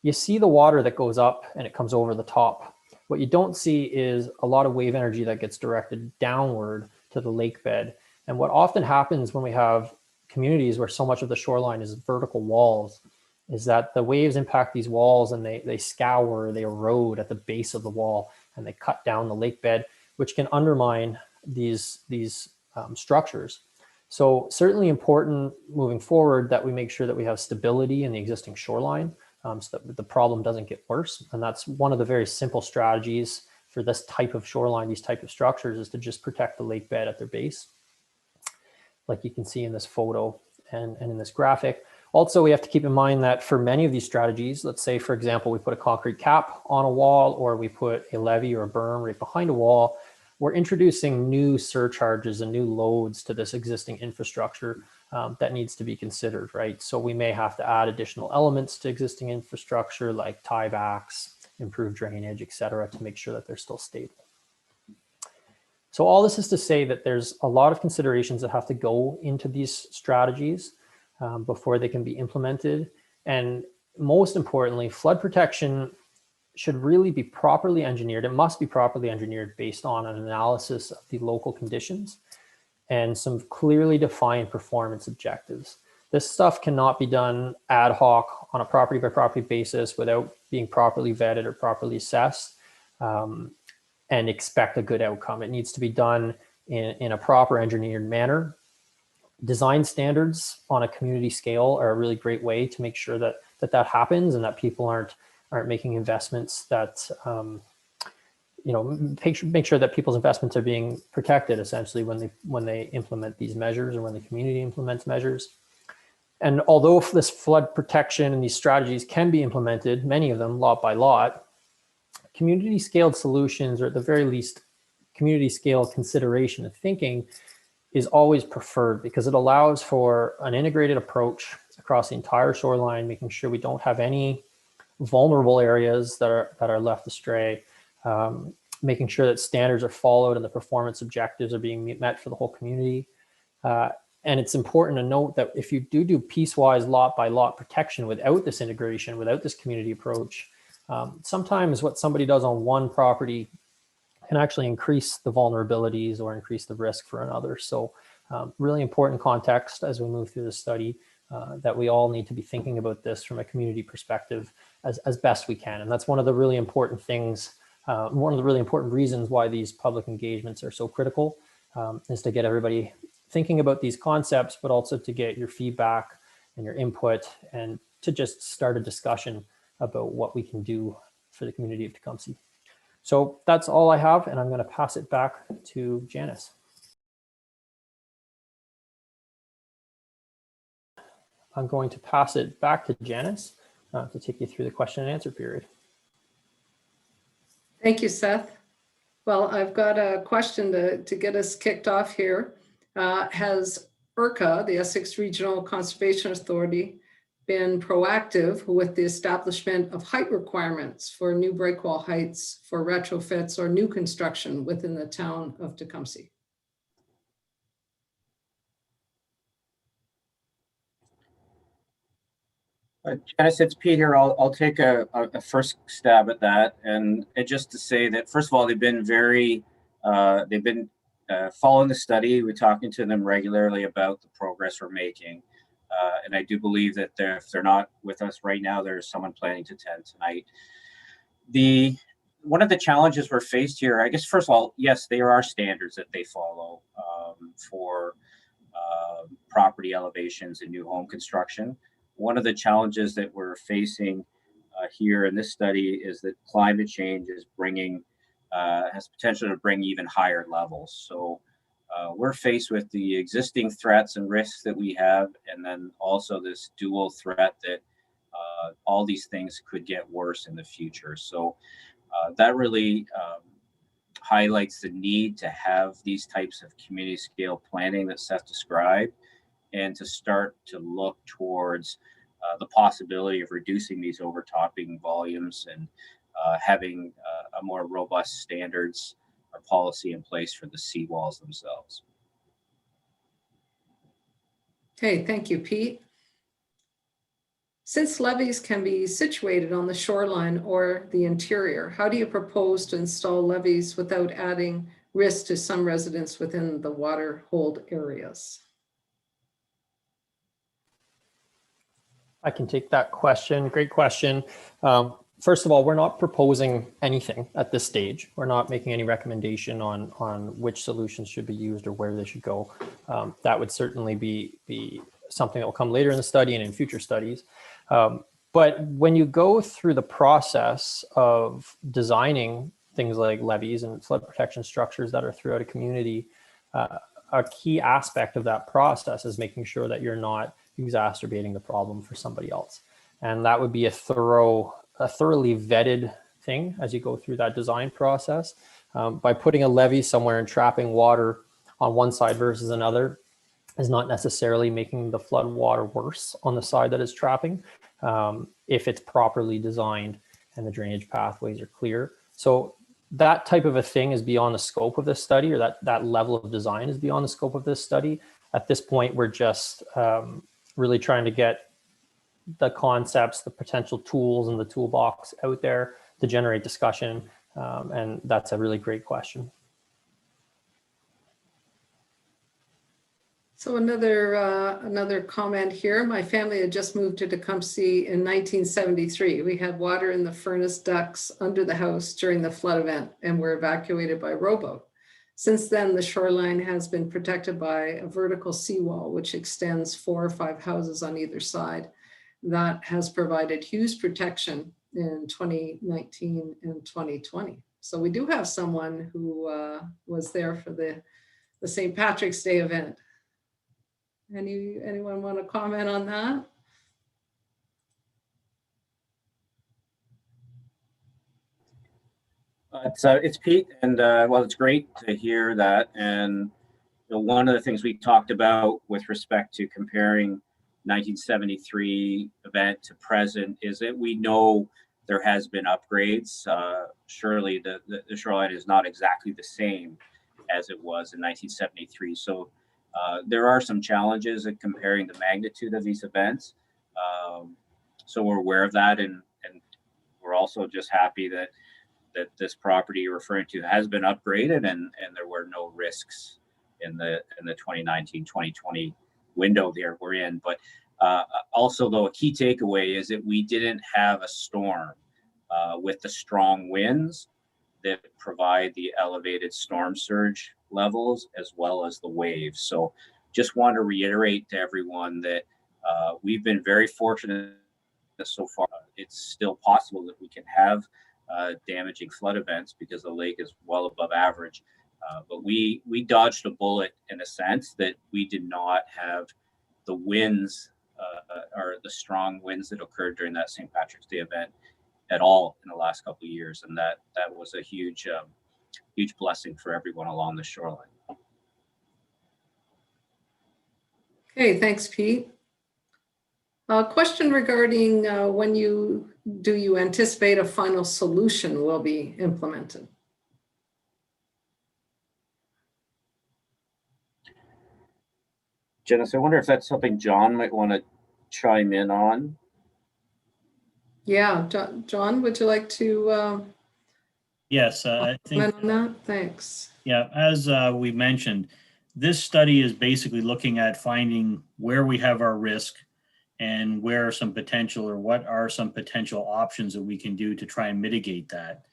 you see the water that goes up and it comes over the top. What you don't see is a lot of wave energy that gets directed downward to the lake bed. And what often happens when we have communities where so much of the shoreline is vertical walls is that the waves impact these walls and they scour, they erode at the base of the wall, and they cut down the lake bed, which can undermine these structures. So certainly important moving forward that we make sure that we have stability in the existing shoreline so that the problem doesn't get worse. And that's one of the very simple strategies for this type of shoreline, these type of structures, is to just protect the lake bed at their base, like you can see in this photo and in this graphic. Also, we have to keep in mind that for many of these strategies, let's say, for example, we put a concrete cap on a wall, or we put a levee or a berm right behind a wall, we're introducing new surcharges and new loads to this existing infrastructure that needs to be considered, right? So we may have to add additional elements to existing infrastructure like tiebacks, improved drainage, et cetera, to make sure that they're still stable. So all this is to say that there's a lot of considerations that have to go into these strategies before they can be implemented. And most importantly, flood protection should really be properly engineered. It must be properly engineered based on an analysis of the local conditions and some clearly defined performance objectives. This stuff cannot be done ad hoc on a property by property basis without being properly vetted or properly assessed and expect a good outcome. It needs to be done in a proper engineered manner. Design standards on a community scale are a really great way to make sure that that happens and that people aren't making investments that make sure that people's investments are being protected essentially when they implement these measures or when the community implements measures. And although this flood protection and these strategies can be implemented, many of them lot by lot, community scaled solutions, or at the very least community scale consideration of thinking, is always preferred because it allows for an integrated approach across the entire shoreline, making sure we don't have any vulnerable areas that are left astray, making sure that standards are followed and the performance objectives are being met for the whole community. And it's important to note that if you do piecewise lot by lot protection without this integration, without this community approach, sometimes what somebody does on one property can actually increase the vulnerabilities or increase the risk for another. So really important context as we move through the study that we all need to be thinking about this from a community perspective as best we can. And that's one of the really important things, one of the really important reasons why these public engagements are so critical, is to get everybody thinking about these concepts, but also to get your feedback and your input and to just start a discussion about what we can do for the community of Tecumseh. So that's all I have, and I'm going to pass it back to Janice. I'm going to pass it back to Janice to take you through the question and answer period. Thank you, Seth. Well, I've got a question to get us kicked off here. Has IRCA, the Essex Regional Conservation Authority, been proactive with the establishment of height requirements for new breakwall heights for retrofits or new construction within the town of Tecumseh? Janice, it's Pete here. I'll take a first stab at that, and just to say that first of all, they've been following the study. We're talking to them regularly about the progress we're making, and I do believe that if they're not with us right now, there's someone planning to attend tonight. One of the challenges we're faced here, I guess, first of all, yes, there are standards that they follow for property elevations and new home construction. One of the challenges that we're facing here in this study is that climate change is has potential to bring even higher levels. So we're faced with the existing threats and risks that we have, and then also this dual threat that all these things could get worse in the future. So that really highlights the need to have these types of community scale planning that Seth described, and to start to look towards the possibility of reducing these overtopping volumes and having a more robust standards or policy in place for the seawalls themselves. Okay, thank you, Pete. Since levees can be situated on the shoreline or the interior, how do you propose to install levees without adding risk to some residents within the water hold areas? I can take that question. Great question. First of all, we're not proposing anything at this stage. We're not making any recommendation on which solutions should be used or where they should go. That would certainly be something that will come later in the study and in future studies. But when you go through the process of designing things like levees and flood protection structures that are throughout a community, a key aspect of that process is making sure that you're not exacerbating the problem for somebody else. And that would be a thoroughly vetted thing as you go through that design process. By putting a levee somewhere and trapping water on one side versus another is not necessarily making the flood water worse on the side that is trapping, if it's properly designed and the drainage pathways are clear. So that type of a thing is beyond the scope of this study, or that level of design is beyond the scope of this study. At this point, we're just really trying to get the concepts, the potential tools in the toolbox out there to generate discussion. And that's a really great question. So another comment here. My family had just moved to Tecumseh in 1973. We had water in the furnace ducts under the house during the flood event and were evacuated by rowboat. Since then, the shoreline has been protected by a vertical seawall, which extends 4 or 5 houses on either side. That has provided huge protection in 2019 and 2020. So we do have someone who was there for the St. Patrick's Day event. Anyone want to comment on that? It's Pete, and well, it's great to hear that. And one of the things we talked about with respect to comparing 1973 event to present is that we know there has been upgrades. Surely the shoreline is not exactly the same as it was in 1973. So there are some challenges in comparing the magnitude of these events. So we're aware of that, and we're also just happy that this property you're referring to has been upgraded, and there were no risks in the 2019-2020 window there we're in. But also, though, a key takeaway is that we didn't have a storm with the strong winds that provide the elevated storm surge levels as well as the waves. So just want to reiterate to everyone that we've been very fortunate so far. It's still possible that we can have damaging flood events because the lake is well above average. But we dodged a bullet in a sense that we did not have the winds or the strong winds that occurred during that St. Patrick's Day event at all in the last couple of years. And that was a huge blessing for everyone along the shoreline. Okay, thanks, Pete. A question regarding when do you anticipate a final solution will be implemented? Janice, I wonder if that's something John might want to chime in on. Yeah, John, would you like to Yes, I think, comment on that? Thanks. yeah, as we mentioned, this study is basically looking at finding where we have our risk and where are some potential, or what are some potential options that we can do to try and mitigate that.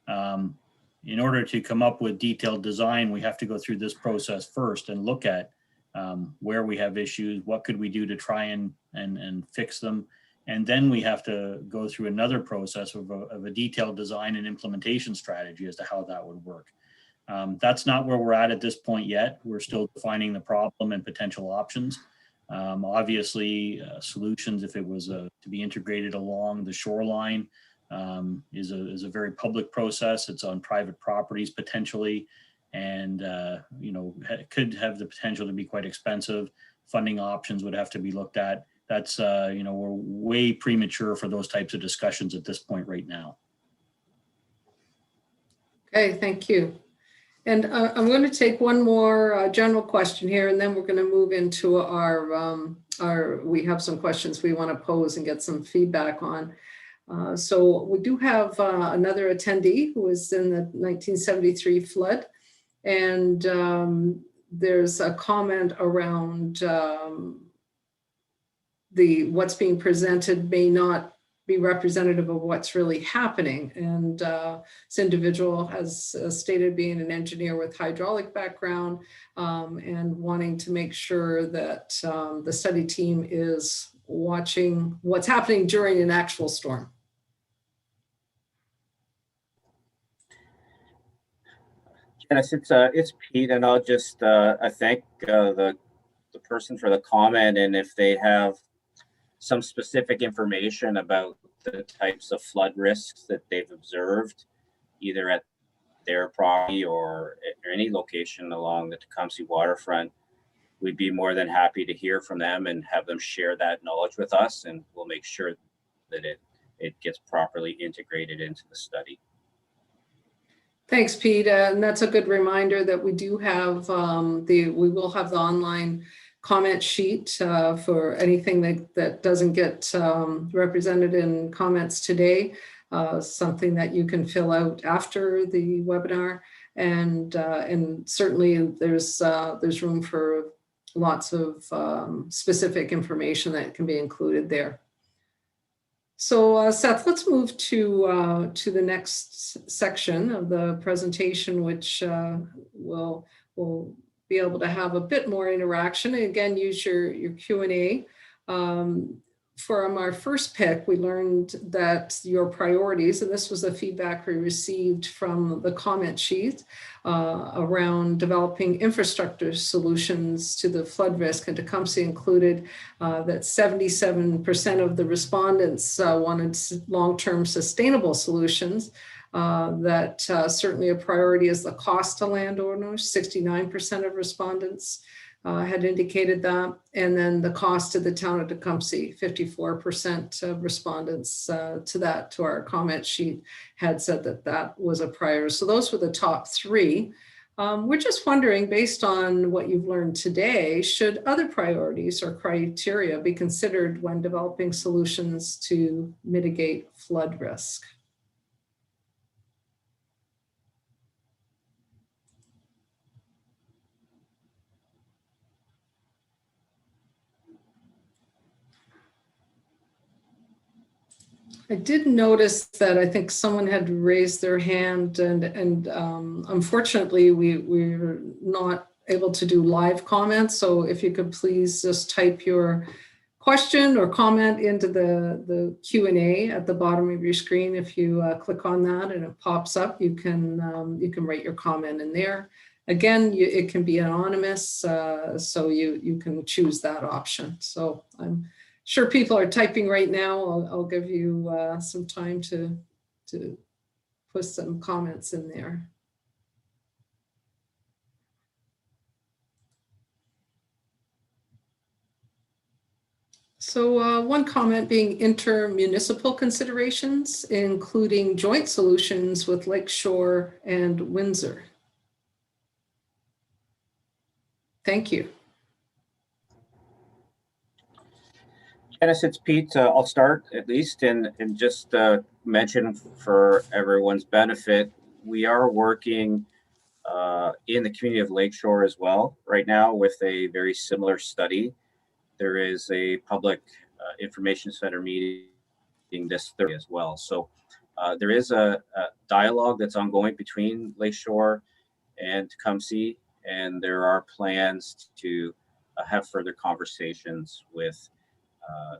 In order to come up with detailed design, we have to go through this process first and look at where we have issues, what could we do to try and fix them. And then we have to go through another process of a detailed design and implementation strategy as to how that would work. That's not where we're at this point yet. We're still defining the problem and potential options. Obviously, solutions, if it was to be integrated along the shoreline, is a very public process. It's on private properties potentially, and could have the potential to be quite expensive. Funding options would have to be looked at. That's we're way premature for those types of discussions at this point right now. Okay, thank you. And I'm going to take one more general question here, and then we're going to move into we have some questions we want to pose and get some feedback on. So we do have another attendee who was in the 1973 flood, and there's a comment around what's being presented may not be representative of what's really happening. And this individual has stated being an engineer with hydraulic background and wanting to make sure that the study team is watching what's happening during an actual storm. Yes, it's Pete, and I'll just thank the person for the comment, and if they have some specific information about the types of flood risks that they've observed, either at their property or at any location along the Tecumseh waterfront, we'd be more than happy to hear from them and have them share that knowledge with us, and we'll make sure that it gets properly integrated into the study. Thanks, Pete. And that's a good reminder that we do have we will have the online comment sheet for anything that doesn't get represented in comments today, something that you can fill out after the webinar. And certainly there's room for lots of specific information that can be included there. So Seth, let's move to the next section of the presentation, which will be able to have a bit more interaction. And again, use your Q&A. From our first PIC, we learned that your priorities, and this was the feedback we received from the comment sheet around developing infrastructure solutions to the flood risk, and Tecumseh included that 77% of the respondents wanted long-term sustainable solutions. That certainly a priority is the cost to landowners. 69% of respondents had indicated that. And then the cost to the town of Tecumseh, 54% of respondents to our comment sheet had said that was a priority. So those were the top three. We're just wondering, based on what you've learned today, should other priorities or criteria be considered when developing solutions to mitigate flood risk? I did notice that I think someone had raised their hand, and unfortunately we're not able to do live comments. So if you could please just type your question or comment into the Q&A at the bottom of your screen. If you click on that and it pops up, you can write your comment in there. Again, it can be anonymous, so you can choose that option. So I'm sure people are typing right now. I'll give you some time to put some comments in there. So one comment being intermunicipal considerations, including joint solutions with Lakeshore and Windsor. Thank you. Dennis, it's Pete. I'll start at least and just mention for everyone's benefit, we are working in the community of Lakeshore as well right now with a very similar study. There is a public information center meeting this Thursday as well. So there is a dialogue that's ongoing between Lakeshore and Tecumseh, and there are plans to have further conversations with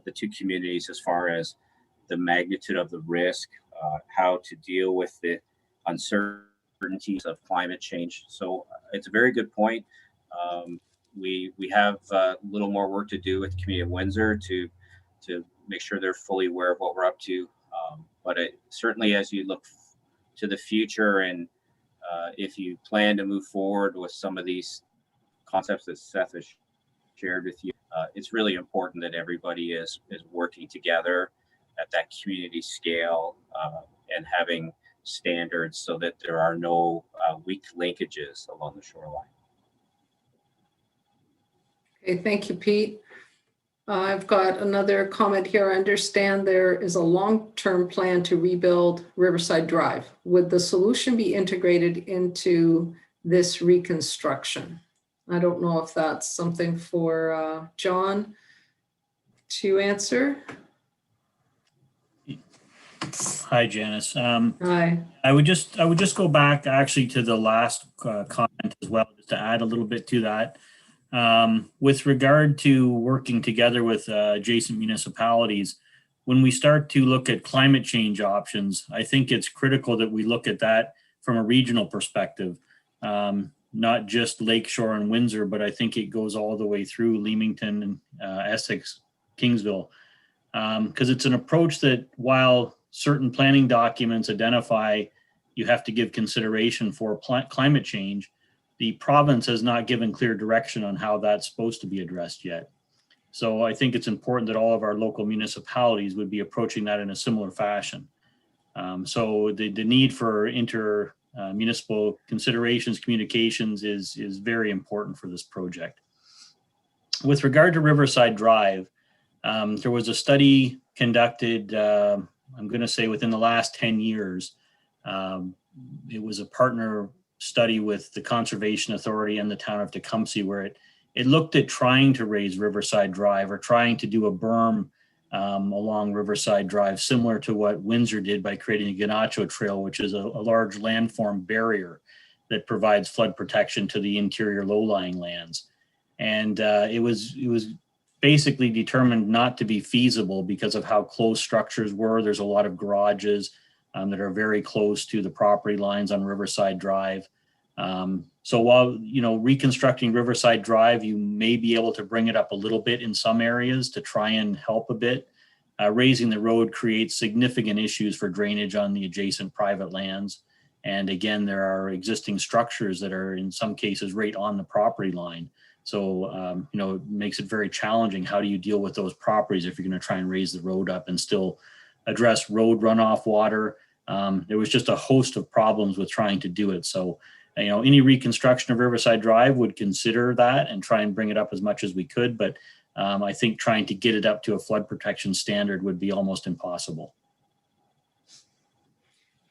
the two communities as far as the magnitude of the risk, how to deal with the uncertainties of climate change. So it's a very good point. We have a little more work to do with the community of Windsor to make sure they're fully aware of what we're up to. But certainly, as you look to the future, and if you plan to move forward with some of these concepts that Seth has shared with you, it's really important that everybody is working together at that community scale and having standards so that there are no weak linkages along the shoreline. Okay, thank you, Pete. I've got another comment here. I understand there is a long-term plan to rebuild Riverside Drive. Would the solution be integrated into this reconstruction? I don't know if that's something for John to answer. Hi, Janice. Hi. I would just go back actually to the last comment as well, just to add a little bit to that. With regard to working together with adjacent municipalities, when we start to look at climate change options, I think it's critical that we look at that from a regional perspective, not just Lakeshore and Windsor, but I think it goes all the way through Leamington, Essex, Kingsville, because it's an approach that while certain planning documents identify you have to give consideration for climate change, the province has not given clear direction on how that's supposed to be addressed yet. So I think it's important that all of our local municipalities would be approaching that in a similar fashion. So the need for municipal considerations, communications is very important for this project. With regard to Riverside Drive, there was a study conducted, I'm going to say within the last 10 years. It was a partner study with the Conservation Authority and the town of Tecumseh, where it looked at trying to raise Riverside Drive or trying to do a berm along Riverside Drive, similar to what Windsor did by creating a Ganacho Trail, which is a large landform barrier that provides flood protection to the interior low-lying lands. And it was basically determined not to be feasible because of how close structures were. There's a lot of garages that are very close to the property lines on Riverside Drive. So while, reconstructing Riverside Drive, you may be able to bring it up a little bit in some areas to try and help a bit. Raising the road creates significant issues for drainage on the adjacent private lands. And again, there are existing structures that are in some cases right on the property line. So, it makes it very challenging. How do you deal with those properties if you're going to try and raise the road up and still address road runoff water? There was just a host of problems with trying to do it. So, any reconstruction of Riverside Drive would consider that and try and bring it up as much as we could. But I think trying to get it up to a flood protection standard would be almost impossible.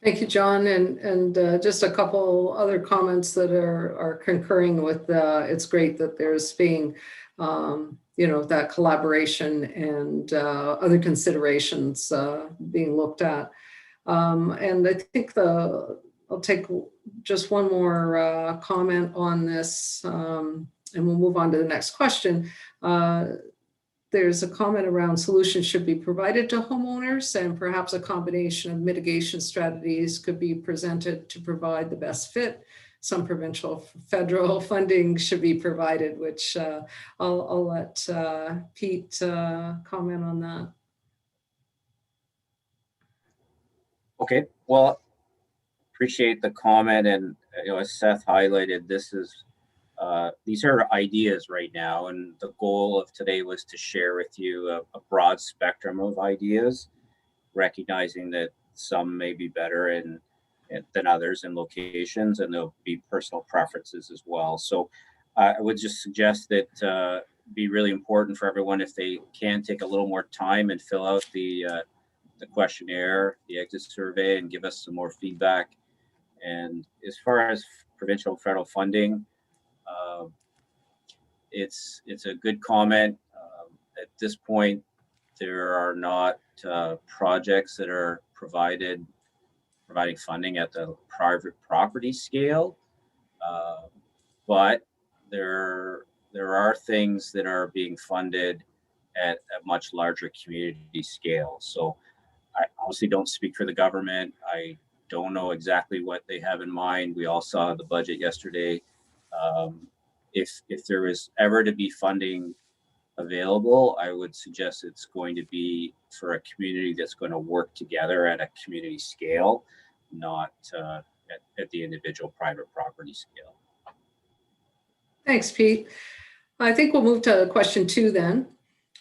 Thank you, John. And just a couple other comments that are concurring with it's great that there's being, that collaboration and other considerations being looked at. And I think I'll take just one more comment on this, and we'll move on to the next question. There's a comment around solutions should be provided to homeowners, and perhaps a combination of mitigation strategies could be presented to provide the best fit. Some provincial, federal funding should be provided, which I'll let Pete comment on that. Okay, well, appreciate the comment, and as Seth highlighted, this is these are ideas right now, and the goal of today was to share with you a broad spectrum of ideas, recognizing that some may be better than others in locations, and there'll be personal preferences as well. So I would just suggest that be really important for everyone if they can take a little more time and fill out the questionnaire, the exit survey, and give us some more feedback. And as far as provincial and federal funding, it's a good comment. At this point, there are not projects that are providing funding at the private property scale, but there are things that are being funded at a much larger community scale. So I obviously don't speak for the government. I don't know exactly what they have in mind. We all saw the budget yesterday. If there is ever to be funding available, I would suggest it's going to be for a community that's going to work together at a community scale, not at the individual private property scale. Thanks, Pete. I think we'll move to question 2 then.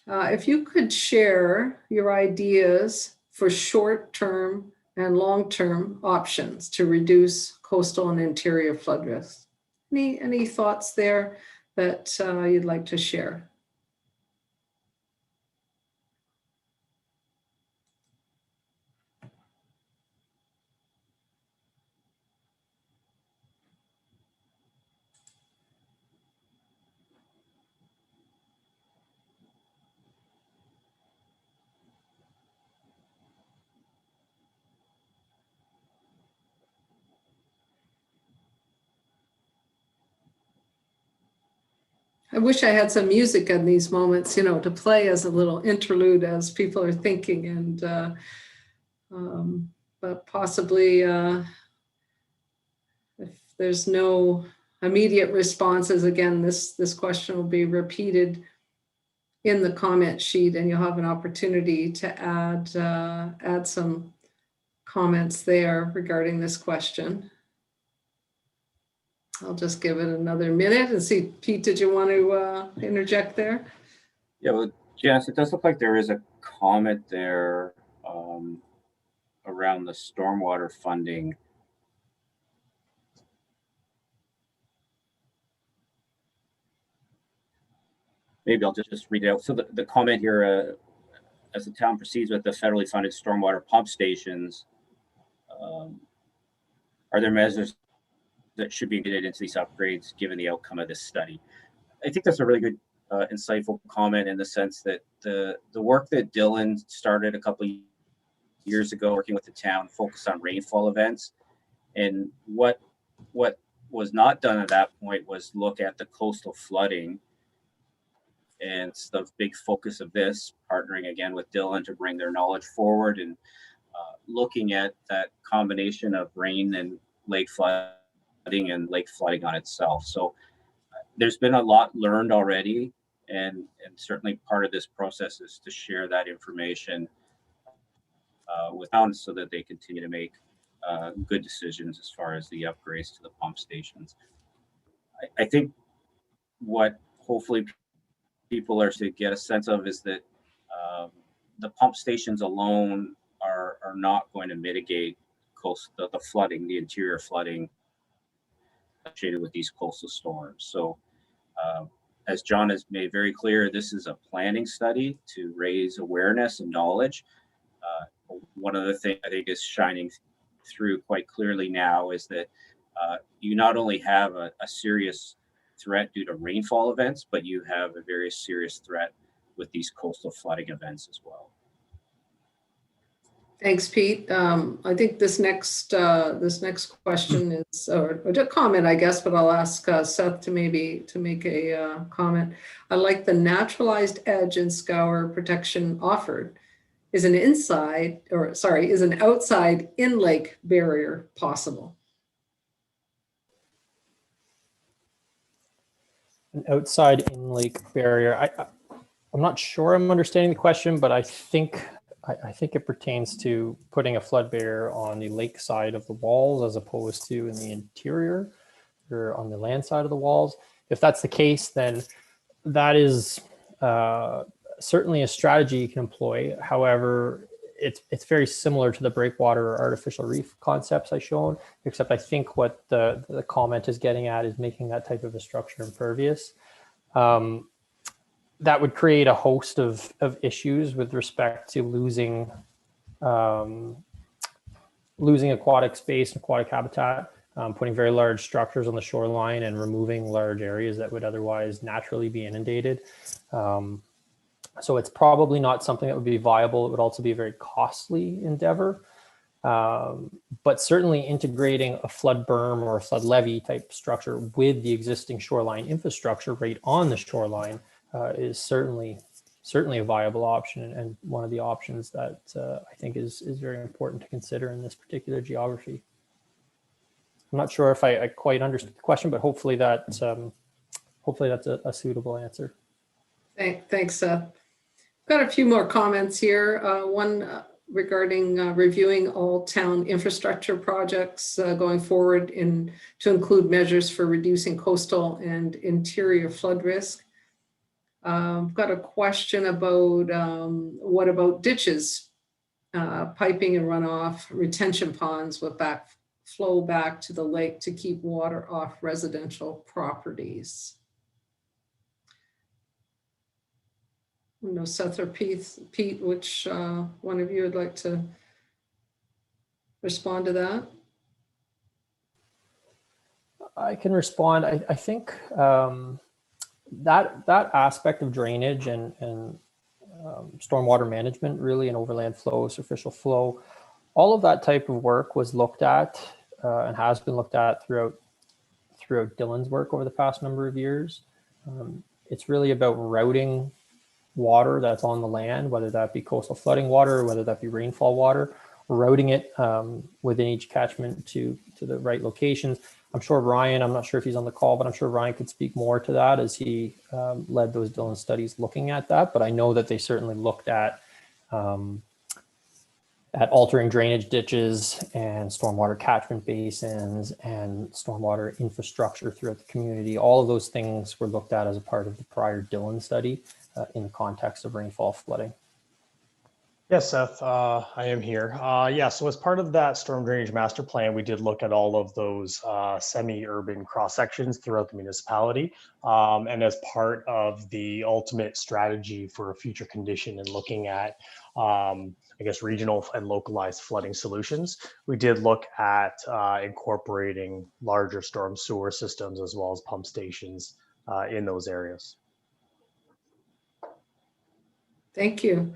If you could share your ideas for short-term and long-term options to reduce coastal and interior flood risk. Any thoughts there that you'd like to share? I wish I had some music in these moments, to play as a little interlude as people are thinking, and but possibly if there's no immediate responses, again, this question will be repeated in the comment sheet, and you'll have an opportunity to add some comments there regarding this question. I'll just give it another minute and see. Pete, did you want to interject there? Yeah, well, Jess, it does look like there is a comment there around the stormwater funding. Maybe I'll just read it out. So the comment here, as the town proceeds with the federally funded stormwater pump stations, are there measures that should be included into these upgrades given the outcome of this study? I think that's a really good, insightful comment in the sense that the work that Dylan started a couple of years ago working with the town focused on rainfall events. And what was not done at that point was look at the coastal flooding. And it's the big focus of this, partnering again with Dylan to bring their knowledge forward and looking at that combination of rain and lake flooding and lake flooding on itself. So there's been a lot learned already, and certainly part of this process is to share that information with towns so that they continue to make good decisions as far as the upgrades to the pump stations. I think what hopefully people are to get a sense of is that the pump stations alone are not going to mitigate the flooding, the interior flooding associated with these coastal storms. So as John has made very clear, this is a planning study to raise awareness and knowledge. One of the things I think is shining through quite clearly now is that you not only have a serious threat due to rainfall events, but you have a very serious threat with these coastal flooding events as well. Thanks, Pete. I think this next question is, or a comment, I guess, but I'll ask Seth to make a comment. I like the naturalized edge and scour protection offered. Is an outside in-lake barrier possible? An outside in-lake barrier. I'm not sure I'm understanding the question, but I think it pertains to putting a flood barrier on the lake side of the walls as opposed to in the interior or on the land side of the walls. if that's the case, then that is certainly a strategy you can employ. However, it's very similar to the breakwater or artificial reef concepts I shown, except I think what the comment is getting at is making that type of a structure impervious. That would create a host of issues with respect to losing aquatic space and aquatic habitat, putting very large structures on the shoreline and removing large areas that would otherwise naturally be inundated. So it's probably not something that would be viable. It would also be a very costly endeavor. But certainly integrating a flood berm or a flood levee type structure with the existing shoreline infrastructure right on the shoreline is certainly a viable option, and one of the options that I think is very important to consider in this particular geography. I'm not sure if I quite understood the question, but hopefully that's a suitable answer. Thanks, Seth. Got a few more comments here. One regarding reviewing all town infrastructure projects going forward to include measures for reducing coastal and interior flood risk. I've got a question about what about ditches, piping and runoff, retention ponds with flow back to the lake to keep water off residential properties. I don't know, Seth or Pete, which one of you would like to respond to that? I can respond. I think that aspect of drainage and stormwater management, really, and overland flow, superficial flow, all of that type of work was looked at and has been looked at throughout Dylan's work over the past number of years. It's really about routing water that's on the land, whether that be coastal flooding water or whether that be rainfall water, routing it within each catchment to the right locations. I'm sure Ryan, I'm not sure if he's on the call, but I'm sure Ryan could speak more to that as he led those Dylan studies looking at that. But I know that they certainly looked at altering drainage ditches and stormwater catchment basins and stormwater infrastructure throughout the community. All of those things were looked at as a part of the prior Dylan study in the context of rainfall flooding. Yes, Seth, I am here. Yeah, so as part of that storm drainage master plan, we did look at all of those semi-urban cross sections throughout the municipality. And as part of the ultimate strategy for a future condition and looking at, I guess, regional and localized flooding solutions, we did look at incorporating larger storm sewer systems as well as pump stations in those areas. Thank you.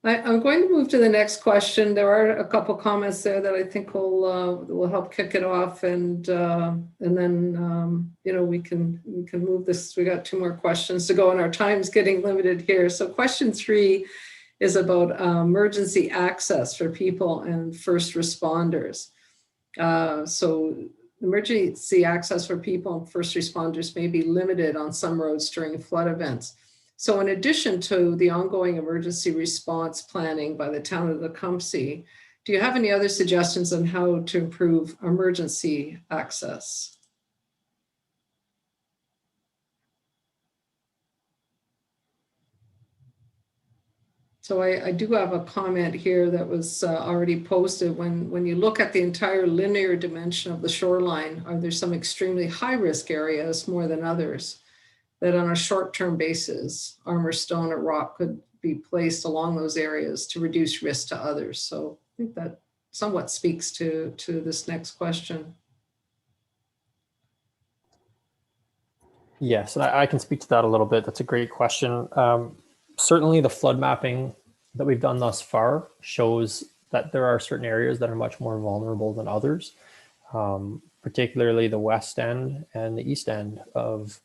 I'm going to move to the next question. There are a couple comments there that I think will help kick it off, and then we can move this. We got 2 more questions to go, and our time's getting limited here. So question 3 is about emergency access for people and first responders. So emergency access for people and first responders may be limited on some roads during flood events. So in addition to the ongoing emergency response planning by the town of Tecumseh, do you have any other suggestions on how to improve emergency access? So I do have a comment here that was already posted. When you look at the entire linear dimension of the shoreline, are there some extremely high risk areas more than others that on a short-term basis, armor, stone, or rock could be placed along those areas to reduce risk to others? So I think that somewhat speaks to this next question. Yes, and I can speak to that a little bit. That's a great question. Certainly the flood mapping that we've done thus far shows that there are certain areas that are much more vulnerable than others, particularly the west end and the east end of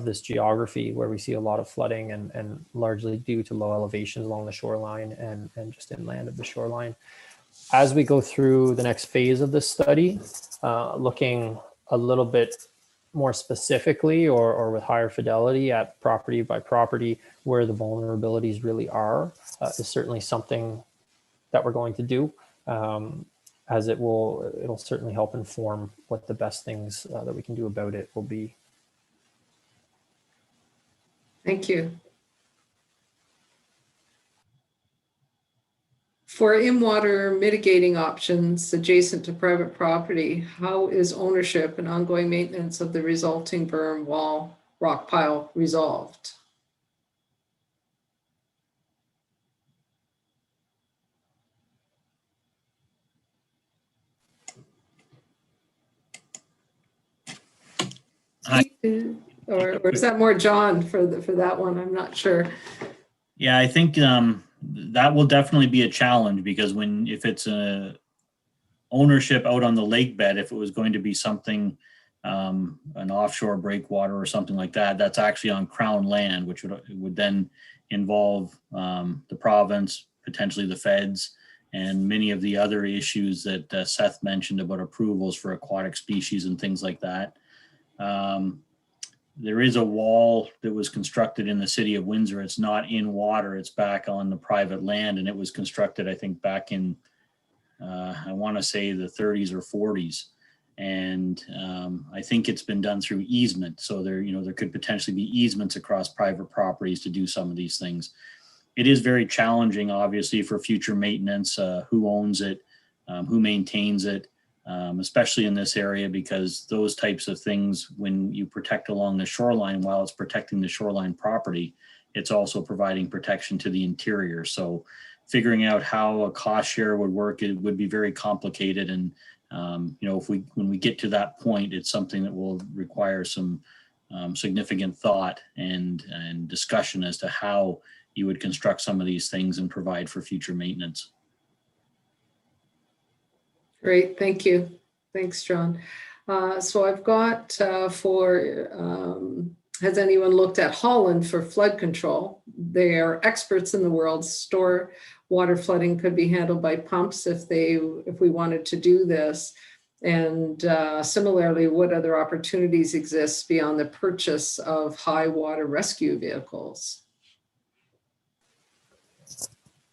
this geography, where we see a lot of flooding and largely due to low elevations along the shoreline and just inland of the shoreline. As we go through the next phase of this study, looking a little bit more specifically or with higher fidelity at property by property where the vulnerabilities really are, is certainly something that we're going to do, as it'll certainly help inform what the best things that we can do about it will be. Thank you. For in-water mitigating options adjacent to private property, how is ownership and ongoing maintenance of the resulting berm, wall, rock pile resolved? Or is that more John for that one? I'm not sure. Yeah, I think that will definitely be a challenge, because if it's a ownership out on the lake bed, if it was going to be something, an offshore breakwater or something like that, that's actually on Crown land, which would then involve the province, potentially the feds, and many of the other issues that Seth mentioned about approvals for aquatic species and things like that. There is a wall that was constructed in the city of Windsor. It's not in water, it's back on the private land, and it was constructed, I think, back in, I want to say the 30s or 40s. And I think it's been done through easement. So there could potentially be easements across private properties to do some of these things. It is very challenging, obviously, for future maintenance, who owns it, who maintains it. Especially in this area, because those types of things, when you protect along the shoreline, while it's protecting the shoreline property, it's also providing protection to the interior. So figuring out how a cost share would work, it would be very complicated. And, when we get to that point, it's something that will require some significant thought and discussion as to how you would construct some of these things and provide for future maintenance. Great, thank you. Thanks, John. So I've got has anyone looked at Holland for flood control? They are experts in the world. Store water flooding could be handled by pumps if we wanted to do this. And similarly, what other opportunities exist beyond the purchase of high water rescue vehicles?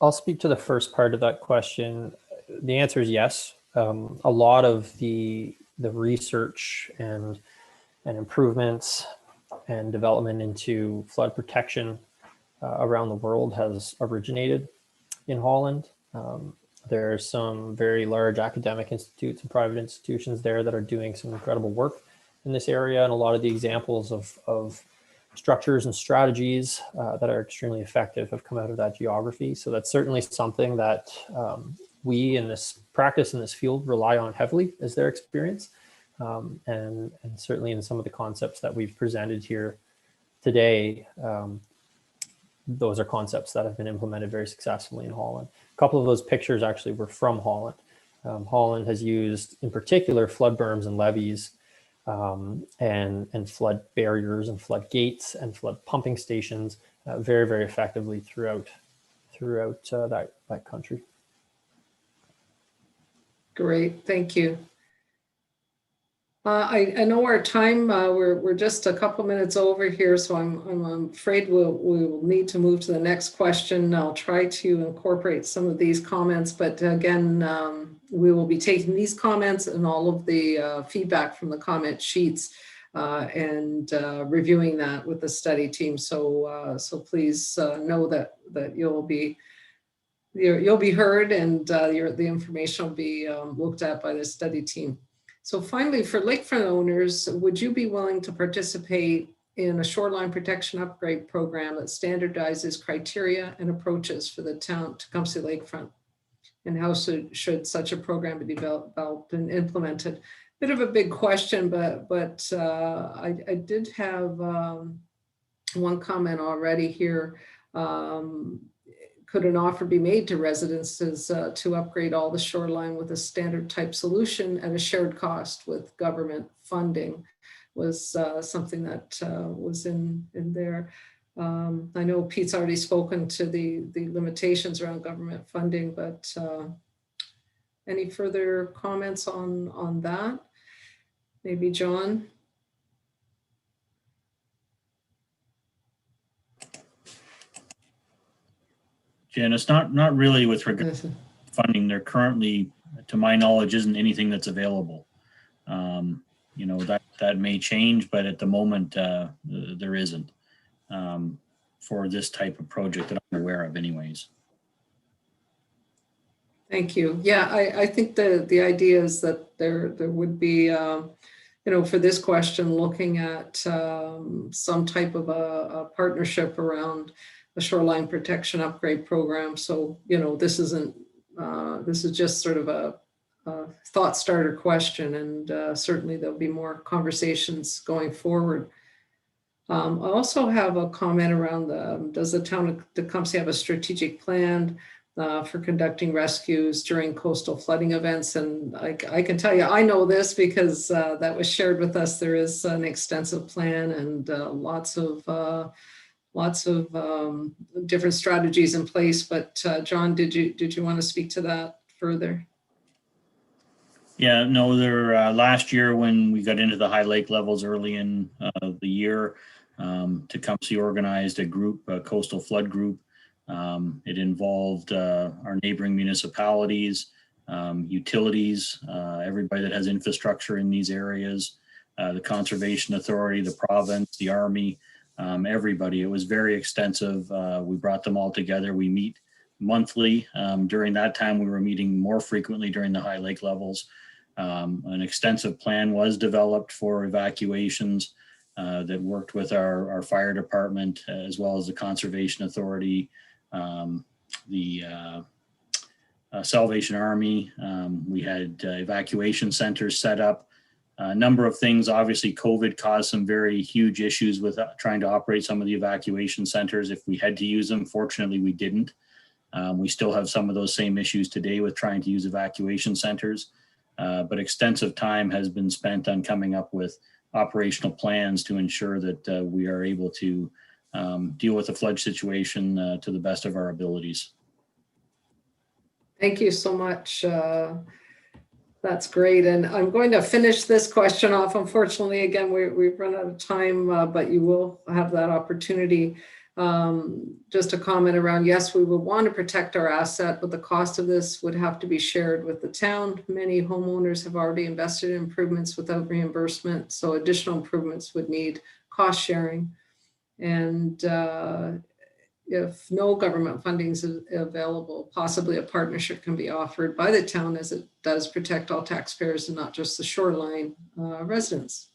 I'll speak to the first part of that question. The answer is yes. A lot of the research and improvements and development into flood protection around the world has originated in Holland. There are some very large academic institutes and private institutions there that are doing some incredible work in this area, and a lot of the examples of structures and strategies that are extremely effective have come out of that geography. So that's certainly something that we in this practice in this field rely on heavily as their experience. And certainly in some of the concepts that we've presented here today, those are concepts that have been implemented very successfully in Holland. A couple of those pictures actually were from Holland. Holland has used, in particular, flood berms and levees, and flood barriers and flood gates and flood pumping stations very, very effectively throughout that country. Great, thank you. I know our time, we're just a couple minutes over here, so I'm afraid we'll need to move to the next question. I'll try to incorporate some of these comments, but again, we will be taking these comments and all of the feedback from the comment sheets and reviewing that with the study team. So please know that you'll be heard, and the information will be looked at by the study team. So finally, for lakefront owners, would you be willing to participate in a shoreline protection upgrade program that standardizes criteria and approaches for the town Tecumseh lakefront? And how should such a program be developed and implemented? Bit of a big question, but I did have one comment already here. Could an offer be made to residences to upgrade all the shoreline with a standard type solution at a shared cost with government funding? Was something that was in there. I know Pete's already spoken to the limitations around government funding, but any further comments on that? Maybe John? Janice, not really with regard to funding. There currently, to my knowledge, isn't anything that's available. That may change, but at the moment there isn't. for this type of project that I'm aware of anyways. Thank you. Yeah, I think the idea is that there would be, for this question, looking at some type of a partnership around the shoreline protection upgrade program. So, this isn't, this is just sort of a thought starter question, and certainly there'll be more conversations going forward. I also have a comment around does the town of Tecumseh have a strategic plan for conducting rescues during coastal flooding events? And I can tell you, I know this because that was shared with us. There is an extensive plan and lots of different strategies in place. But John, did you want to speak to that further? Yeah, no, last year when we got into the high lake levels early in the year, Tecumseh organized a group, a coastal flood group. It involved our neighboring municipalities, utilities, everybody that has infrastructure in these areas, the Conservation Authority, the province, the Army, everybody. It was very extensive. We brought them all together. We meet monthly. During that time, we were meeting more frequently during the high lake levels. An extensive plan was developed for evacuations that worked with our fire department, as well as the Conservation Authority, the Salvation Army. We had evacuation centers set up. A number of things. Obviously, COVID caused some very huge issues with trying to operate some of the evacuation centers if we had to use them. Fortunately, we didn't. We still have some of those same issues today with trying to use evacuation centers. But extensive time has been spent on coming up with operational plans to ensure that we are able to deal with the flood situation to the best of our abilities. Thank you so much. That's great. And I'm going to finish this question off. Unfortunately, again, we've run out of time, but you will have that opportunity. Just a comment around, yes, we would want to protect our asset, but the cost of this would have to be shared with the town. Many homeowners have already invested in improvements without reimbursement, so additional improvements would need cost sharing. And if no government funding is available, possibly a partnership can be offered by the town, as it does protect all taxpayers and not just the shoreline residents.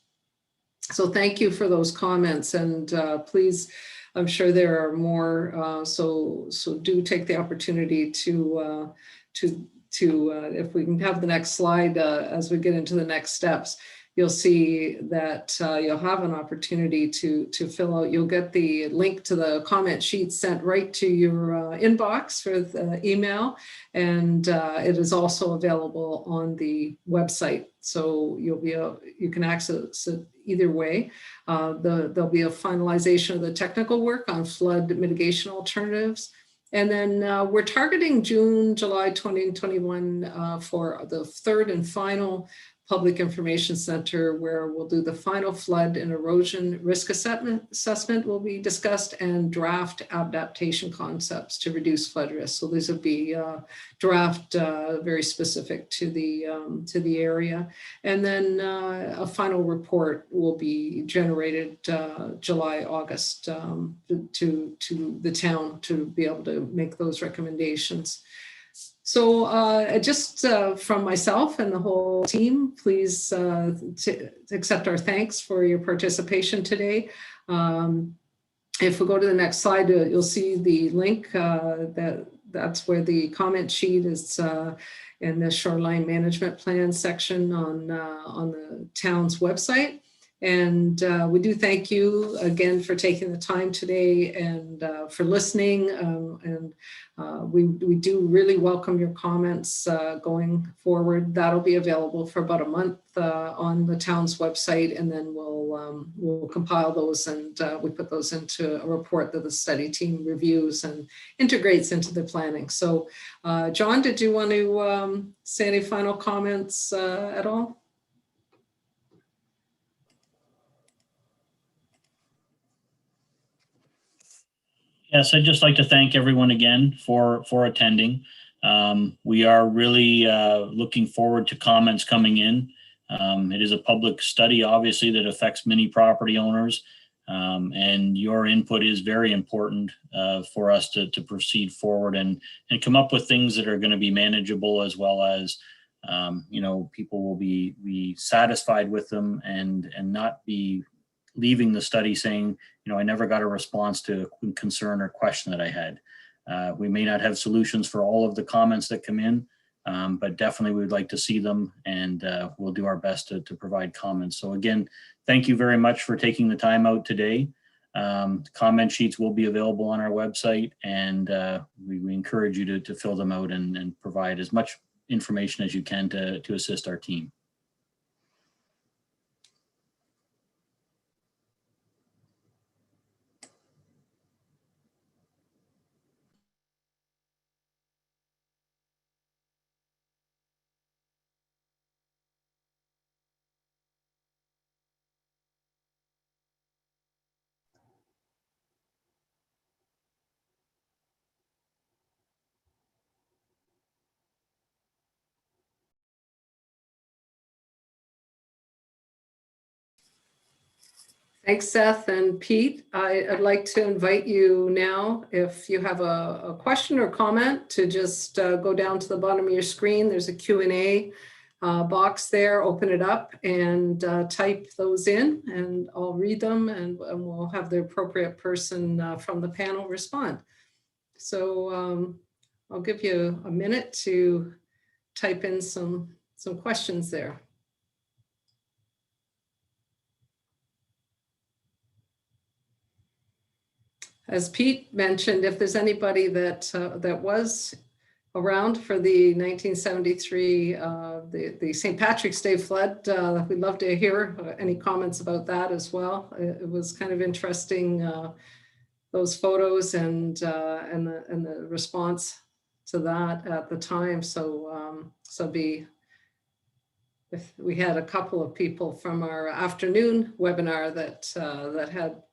So thank you for those comments, and please, I'm sure there are more, so do take the opportunity to if we can have the next slide as we get into the next steps, you'll see that you'll have an opportunity to fill out. You'll get the link to the comment sheet sent right to your inbox with email, and it is also available on the website. So you can access it either way. There'll be a finalization of the technical work on flood mitigation alternatives. And then we're targeting July 2021 for the third and final Public Information Center, where we'll do the final flood and erosion risk assessment will be discussed, and draft adaptation concepts to reduce flood risk. So these will be draft very specific to the area. And then a final report will be generated July, August to the town to be able to make those recommendations. So just from myself and the whole team, please accept our thanks for your participation today. If we go to the next slide, you'll see the link. That's where the comment sheet is in the Shoreline Management Plan section on the town's website. And we do thank you again for taking the time today and for listening. And we do really welcome your comments going forward. That'll be available for about a month on the town's website, and then we'll compile those, and we put those into a report that the study team reviews and integrates into the planning. So John, did you want to say any final comments at all? Yes, I'd just like to thank everyone again for attending. We are really looking forward to comments coming in. It is a public study, obviously, that affects many property owners. And your input is very important for us to proceed forward and come up with things that are going to be manageable, as well as people will be satisfied with them and not be leaving the study saying, I never got a response to a concern or question that I had. We may not have solutions for all of the comments that come in, but definitely we'd like to see them, and we'll do our best to provide comments. So again, thank you very much for taking the time out today. Comment sheets will be available on our website, and we encourage you to fill them out and provide as much information as you can to assist our team. Thanks, Seth and Pete. I'd like to invite you now, if you have a question or comment, to just go down to the bottom of your screen. There's a Q&A box there. Open it up and type those in, and I'll read them, and we'll have the appropriate person from the panel respond. So I'll give you a minute to type in some questions there. As Pete mentioned, if there's anybody that was around for the 1973, the St. Patrick's Day flood, we'd love to hear any comments about that as well. It was kind of interesting, those photos and the response to that at the time. So if we had a couple of people from our afternoon webinar that had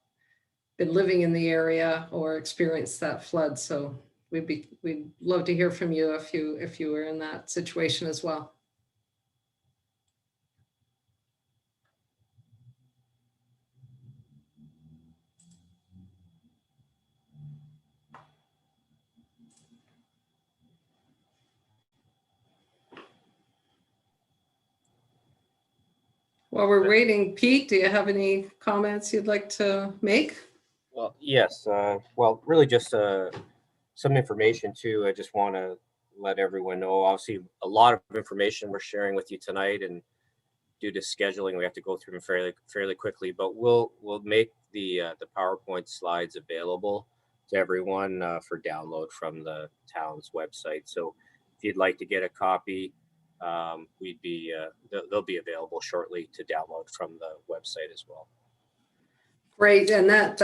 been living in the area or experienced that flood. So we'd love to hear from you if you were in that situation as well. While we're waiting, Pete, do you have any comments you'd like to make? Well, yes. Well, really just some information too. I just want to let everyone know, obviously a lot of information we're sharing with you tonight, and due to scheduling, we have to go through them fairly quickly, but we'll make the PowerPoint slides available to everyone for download from the town's website. So if you'd like to get a copy, they'll be available shortly to download from the website as well. Great, and that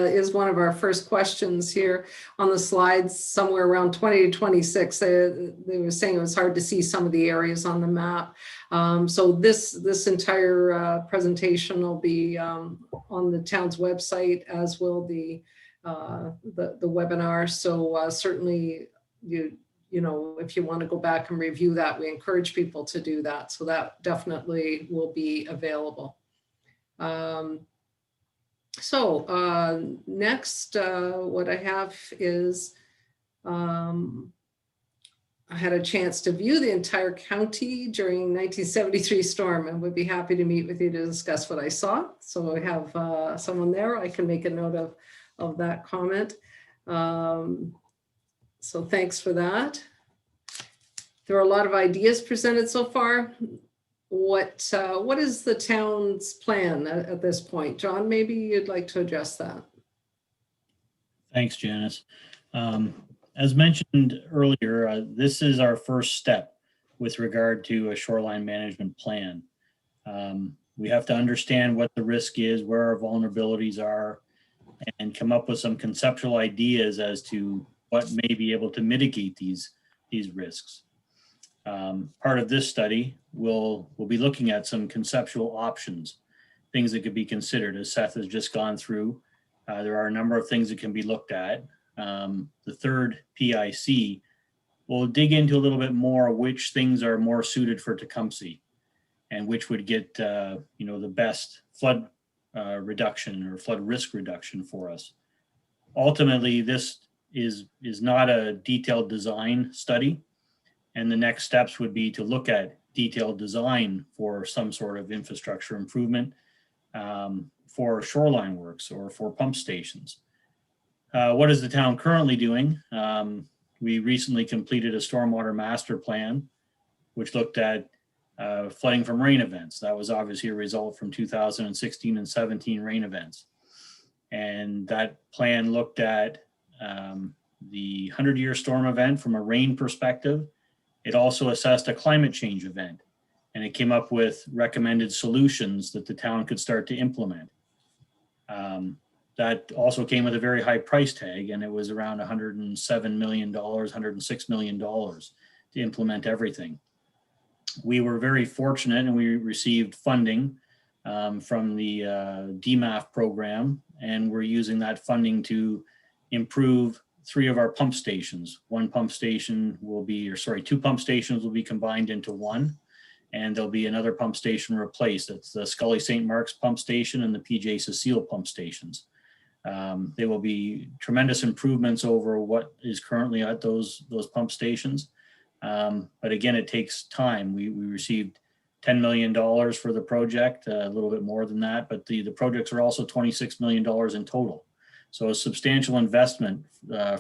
is one of our first questions here on the slides, somewhere around 20 to 26. They were saying it was hard to see some of the areas on the map. So this entire presentation will be on the town's website, as will the webinar. So certainly you know, if you want to go back and review that, we encourage people to do that. So that definitely will be available. Next, what I have is I had a chance to view the entire county during 1973 storm, and would be happy to meet with you to discuss what I saw. So I have someone there. I can make a note of that comment. So thanks for that. There are a lot of ideas presented so far. What is the town's plan at this point? John, maybe you'd like to address that. Thanks, Janice. As mentioned earlier, this is our first step with regard to a shoreline management plan. We have to understand what the risk is, where our vulnerabilities are, and come up with some conceptual ideas as to what may be able to mitigate these risks. Part of this study, we'll be looking at some conceptual options, things that could be considered. As Seth has just gone through, there are a number of things that can be looked at. The third PIC will dig into a little bit more which things are more suited for Tecumseh and which would get the best flood reduction or flood risk reduction for us. Ultimately, this is not a detailed design study, and the next steps would be to look at detailed design for some sort of infrastructure improvement for shoreline works or for pump stations. What is the town currently doing? We recently completed a stormwater master plan, which looked at flooding from rain events. That was obviously a result from 2016 and 17 rain events. And that plan looked at the 100-year storm event from a rain perspective. It also assessed a climate change event, and it came up with recommended solutions that the town could start to implement. That also came with a very high price tag, and it was around $107 million, $106 million to implement everything. We were very fortunate, and we received funding from the DMAF program, and we're using that funding to improve 3 of our pump stations. Two pump stations will be combined into one, and there'll be another pump station replaced. It's the Scully St. Mark's pump station and the PJ Cecile pump stations. They will be tremendous improvements over what is currently at those pump stations. But again, it takes time. We received $10 million for the project, a little bit more than that, but the projects are also $26 million in total. So a substantial investment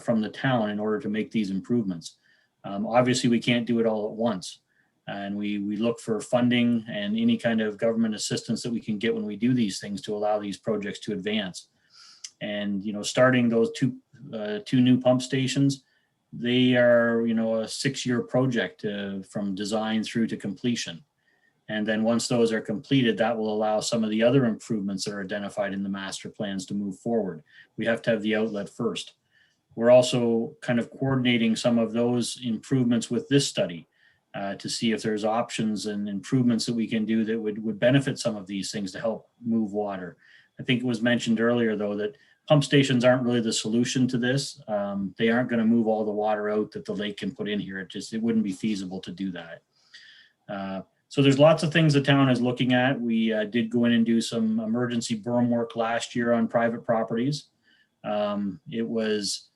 from the town in order to make these improvements. Obviously, we can't do it all at once. And we look for funding and any kind of government assistance that we can get when we do these things to allow these projects to advance. And, starting those two new pump stations, they are, a 6-year project from design through to completion. And then once those are completed, that will allow some of the other improvements that are identified in the master plans to move forward. We have to have the outlet first. We're also kind of coordinating some of those improvements with this study to see if there's options and improvements that we can do that would benefit some of these things to help move water. I think it was mentioned earlier, though, that pump stations aren't really the solution to this. They aren't going to move all the water out that the lake can put in here. It wouldn't be feasible to do that. So there's lots of things the town is looking at. We did go in and do some emergency berm work last year on private properties. It was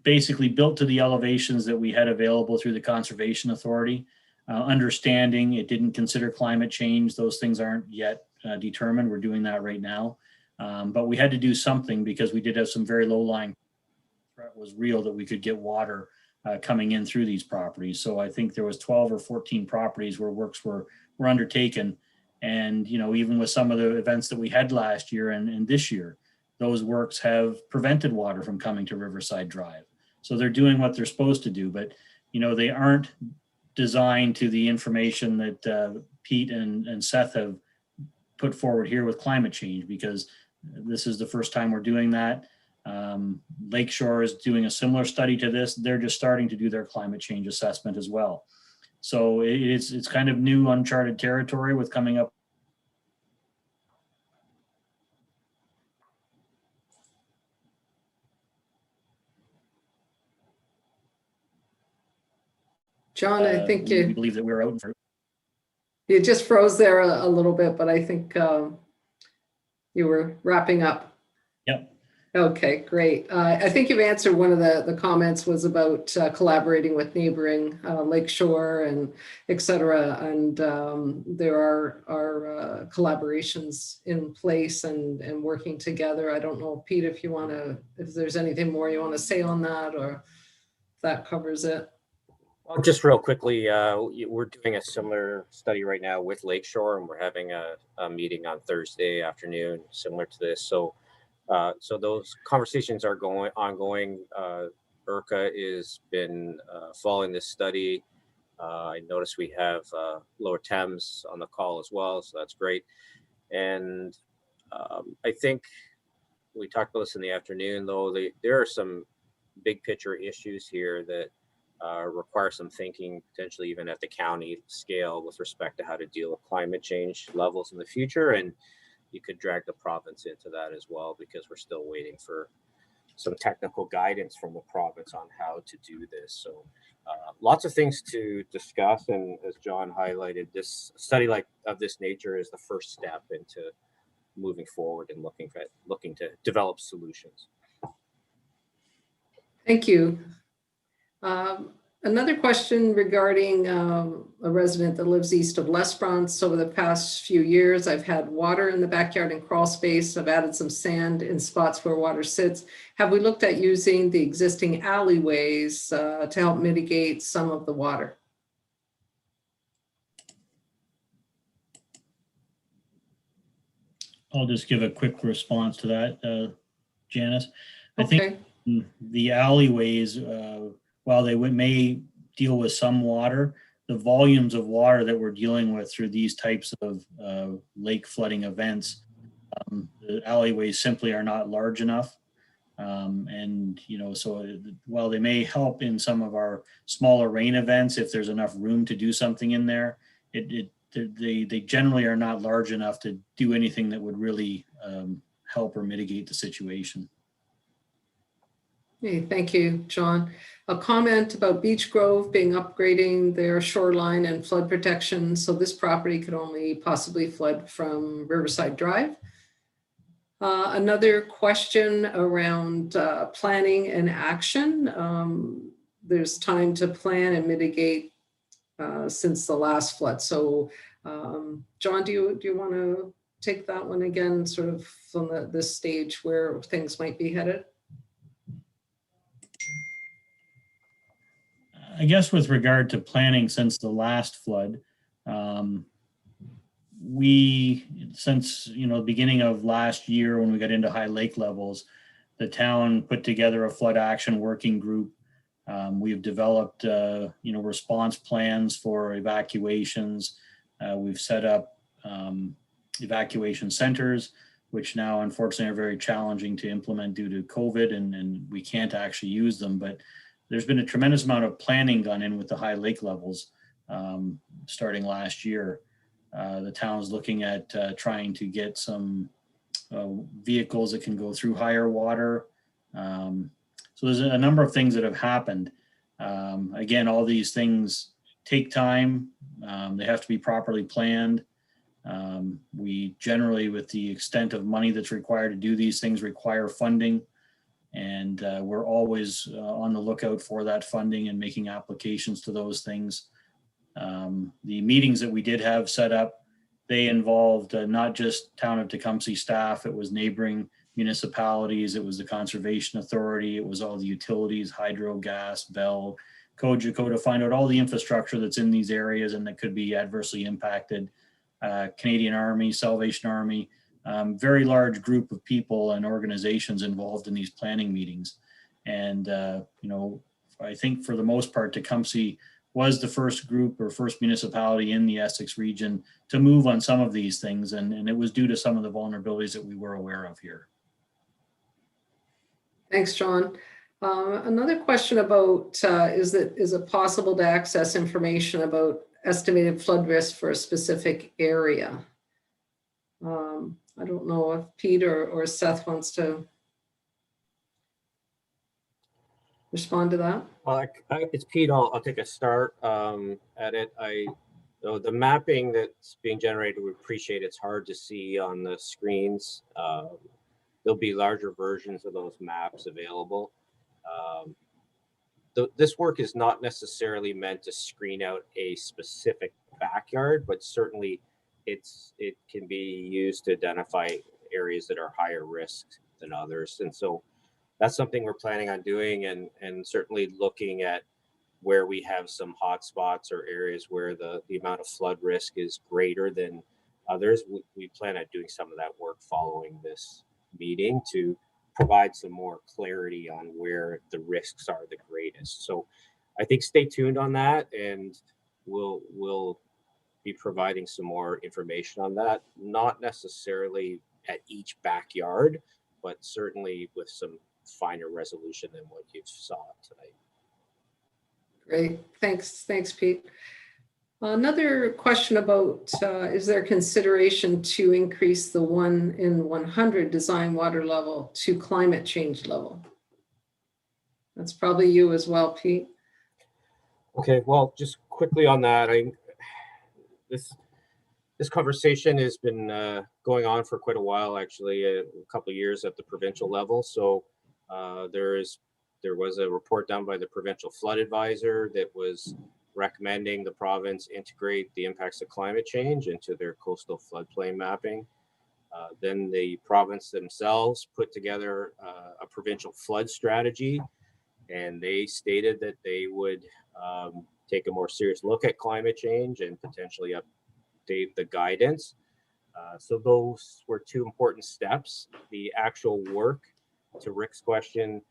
basically built to the elevations that we had available through the Conservation Authority. Understanding it didn't consider climate change. Those things aren't yet determined. We're doing that right now. But we had to do something because we did have some very low-lying threat was real that we could get water coming in through these properties. So I think there was 12 or 14 properties where works were undertaken. And, even with some of the events that we had last year and this year, those works have prevented water from coming to Riverside Drive. So they're doing what they're supposed to do, but, they aren't designed to the information that Pete and Seth have put forward here with climate change, because this is the first time we're doing that. Lakeshore is doing a similar study to this. They're just starting to do their climate change assessment as well. So it's kind of new uncharted territory with coming up. John, I think We believe that we're out. you just froze there a little bit, but I think you were wrapping up. Yep. Okay, great. I think you've answered one of the comments was about collaborating with neighboring Lakeshore and et cetera. And there are collaborations in place and working together. I don't know, Pete, if there's anything more you want to say on that, or if that covers it. Well, just real quickly, we're doing a similar study right now with Lakeshore, and we're having a meeting on Thursday afternoon similar to this. So those conversations are ongoing. IRCA has been following this study. I noticed we have Lower Thames on the call as well, so that's great. And I think we talked about this in the afternoon, though. There are some big picture issues here that require some thinking, potentially even at the county scale, with respect to how to deal with climate change levels in the future. And you could drag the province into that as well, because we're still waiting for some technical guidance from the province on how to do this. So lots of things to discuss. And as John highlighted, this study of this nature is the first step into moving forward and looking to develop solutions. Thank you. Another question regarding a resident that lives east of L'Esperance. Over the past few years, I've had water in the backyard and crawl space. I've added some sand in spots where water sits. Have we looked at using the existing alleyways to help mitigate some of the water? I'll just give a quick response to that, Janice. I think the alleyways, while they may deal with some water, the volumes of water that we're dealing with through these types of lake flooding events, the alleyways simply are not large enough. And, you know, so while they may help in some of our smaller rain events, if there's enough room to do something in there, they generally are not large enough to do anything that would really help or mitigate the situation. Hey, thank you, John. A comment about Beach Grove upgrading their shoreline and flood protection. So this property could only possibly flood from Riverside Drive. Another question around planning and action. There's time to plan and mitigate since the last flood. So John, do you want to take that one again, sort of from this stage where things might be headed? I guess with regard to planning since the last flood, since the beginning of last year when we got into high lake levels, the town put together a flood action working group. We've developed response plans for evacuations. We've set up evacuation centers, which now unfortunately are very challenging to implement due to COVID, and we can't actually use them. But there's been a tremendous amount of planning gone in with the high lake levels starting last year. The town's looking at trying to get some vehicles that can go through higher water. So there's a number of things that have happened. Again, all these things take time. They have to be properly planned. We generally, with the extent of money that's required to do these things, require funding. And we're always on the lookout for that funding and making applications to those things. The meetings that we did have set up, they involved not just Town of Tecumseh staff, it was neighboring municipalities, it was the Conservation Authority, it was all the utilities, hydro, gas, Bell, Cogeco, to find out all the infrastructure that's in these areas and that could be adversely impacted. Canadian Army, Salvation Army, very large group of people and organizations involved in these planning meetings. And, I think for the most part, Tecumseh was the first group or first municipality in the Essex region to move on some of these things. And it was due to some of the vulnerabilities that we were aware of here. Thanks, John. Another question about, is it possible to access information about estimated flood risk for a specific area? I don't know if Pete or Seth wants to respond to that. Well, it's Pete. I'll take a start at it. The mapping that's being generated, we appreciate. It's hard to see on the screens. There'll be larger versions of those maps available. This work is not necessarily meant to screen out a specific backyard, but certainly it can be used to identify areas that are higher risk than others. And so that's something we're planning on doing, and certainly looking at where we have some hot spots or areas where the amount of flood risk is greater than others. We plan on doing some of that work following this meeting to provide some more clarity on where the risks are the greatest. So I think stay tuned on that, and we'll be providing some more information on that, not necessarily at each backyard, but certainly with some finer resolution than what you saw tonight. Great, thanks, Pete. Another question about, is there consideration to increase the 1 in 100 design water level to climate change level? That's probably you as well, Pete. Okay, well, just quickly on that, this conversation has been going on for quite a while, actually, a couple of years at the provincial level. So there was a report done by the provincial flood advisor that was recommending the province integrate the impacts of climate change into their coastal floodplain mapping. Then the province themselves put together a provincial flood strategy, and they stated that they would take a more serious look at climate change and potentially update the guidance. So those were two important steps. The actual work, to Rick's question,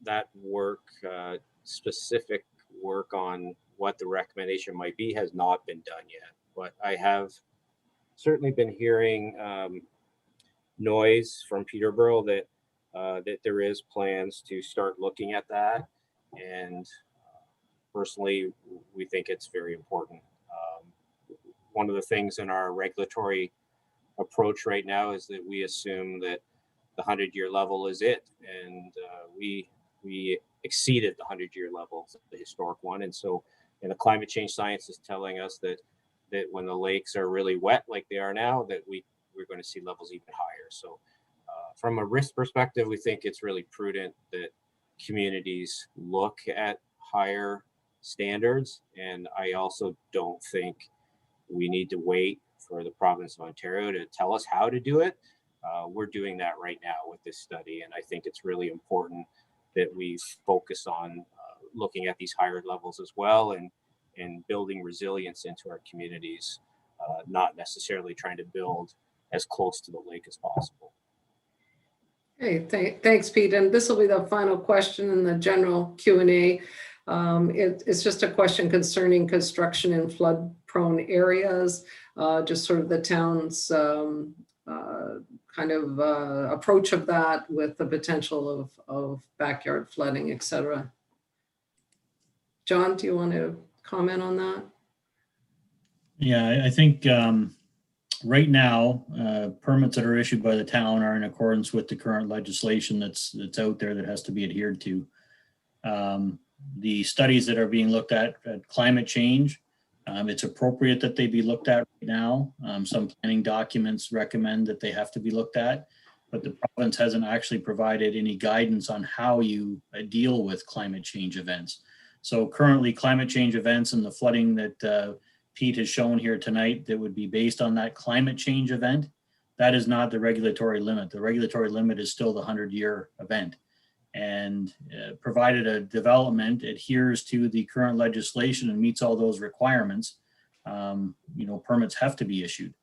that work, specific work on what the recommendation might be, has not been done yet. But I have certainly been hearing noise from Peterborough that that there is plans to start looking at that, and personally, we think it's very important. One of the things in our regulatory approach right now is that we assume that the 100-year level is it, and we exceeded the 100-year level, the historic one, and so, and the climate change science is telling us that when the lakes are really wet like they are now, that we're going to see levels even higher. So from a risk perspective, we think it's really prudent that communities look at higher standards, and I also don't think we need to wait for the province of Ontario to tell us how to do it. We're doing that right now with this study, and I think it's really important that we focus on looking at these higher levels as well, and building resilience into our communities, not necessarily trying to build as close to the lake as possible. Hey, thanks, Pete. And this will be the final question in the general Q&A. It's just a question concerning construction in flood-prone areas, just sort of the town's kind of approach of that with the potential of backyard flooding, et cetera. John, do you want to comment on that? Yeah, I think right now, permits that are issued by the town are in accordance with the current legislation that's out there that has to be adhered to. The studies that are being looked at climate change, it's appropriate that they be looked at right now. Some planning documents recommend that they have to be looked at, but the province hasn't actually provided any guidance on how you deal with climate change events. So currently, climate change events and the flooding that Pete has shown here tonight that would be based on that climate change event, that is not the regulatory limit. The regulatory limit is still the 100-year event. And provided a development adheres to the current legislation and meets all those requirements, permits have to be issued.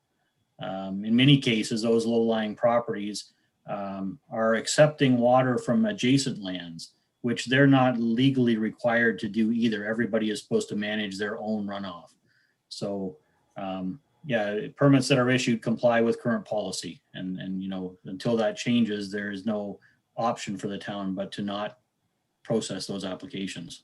In many cases, those low-lying properties are accepting water from adjacent lands, which they're not legally required to do either. Everybody is supposed to manage their own runoff. So permits that are issued comply with current policy. And until that changes, there is no option for the town but to not process those applications.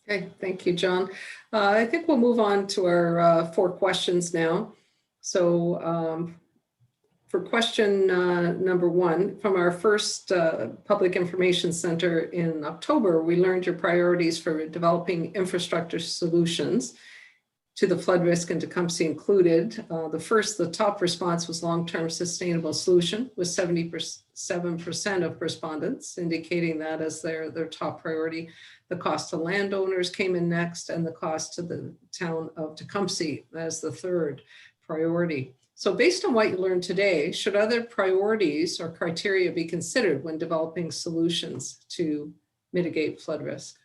Okay, thank you, John. I think we'll move on to our 4 questions now. So for question number 1, from our first Public Information Center in October, we learned your priorities for developing infrastructure solutions to the flood risk and Tecumseh included. The top response was long-term sustainable solution, with 77% of respondents indicating that as their top priority. The cost to landowners came in next, and the cost to the town of Tecumseh as the third priority. So based on what you learned today, should other priorities or criteria be considered when developing solutions to mitigate flood risk?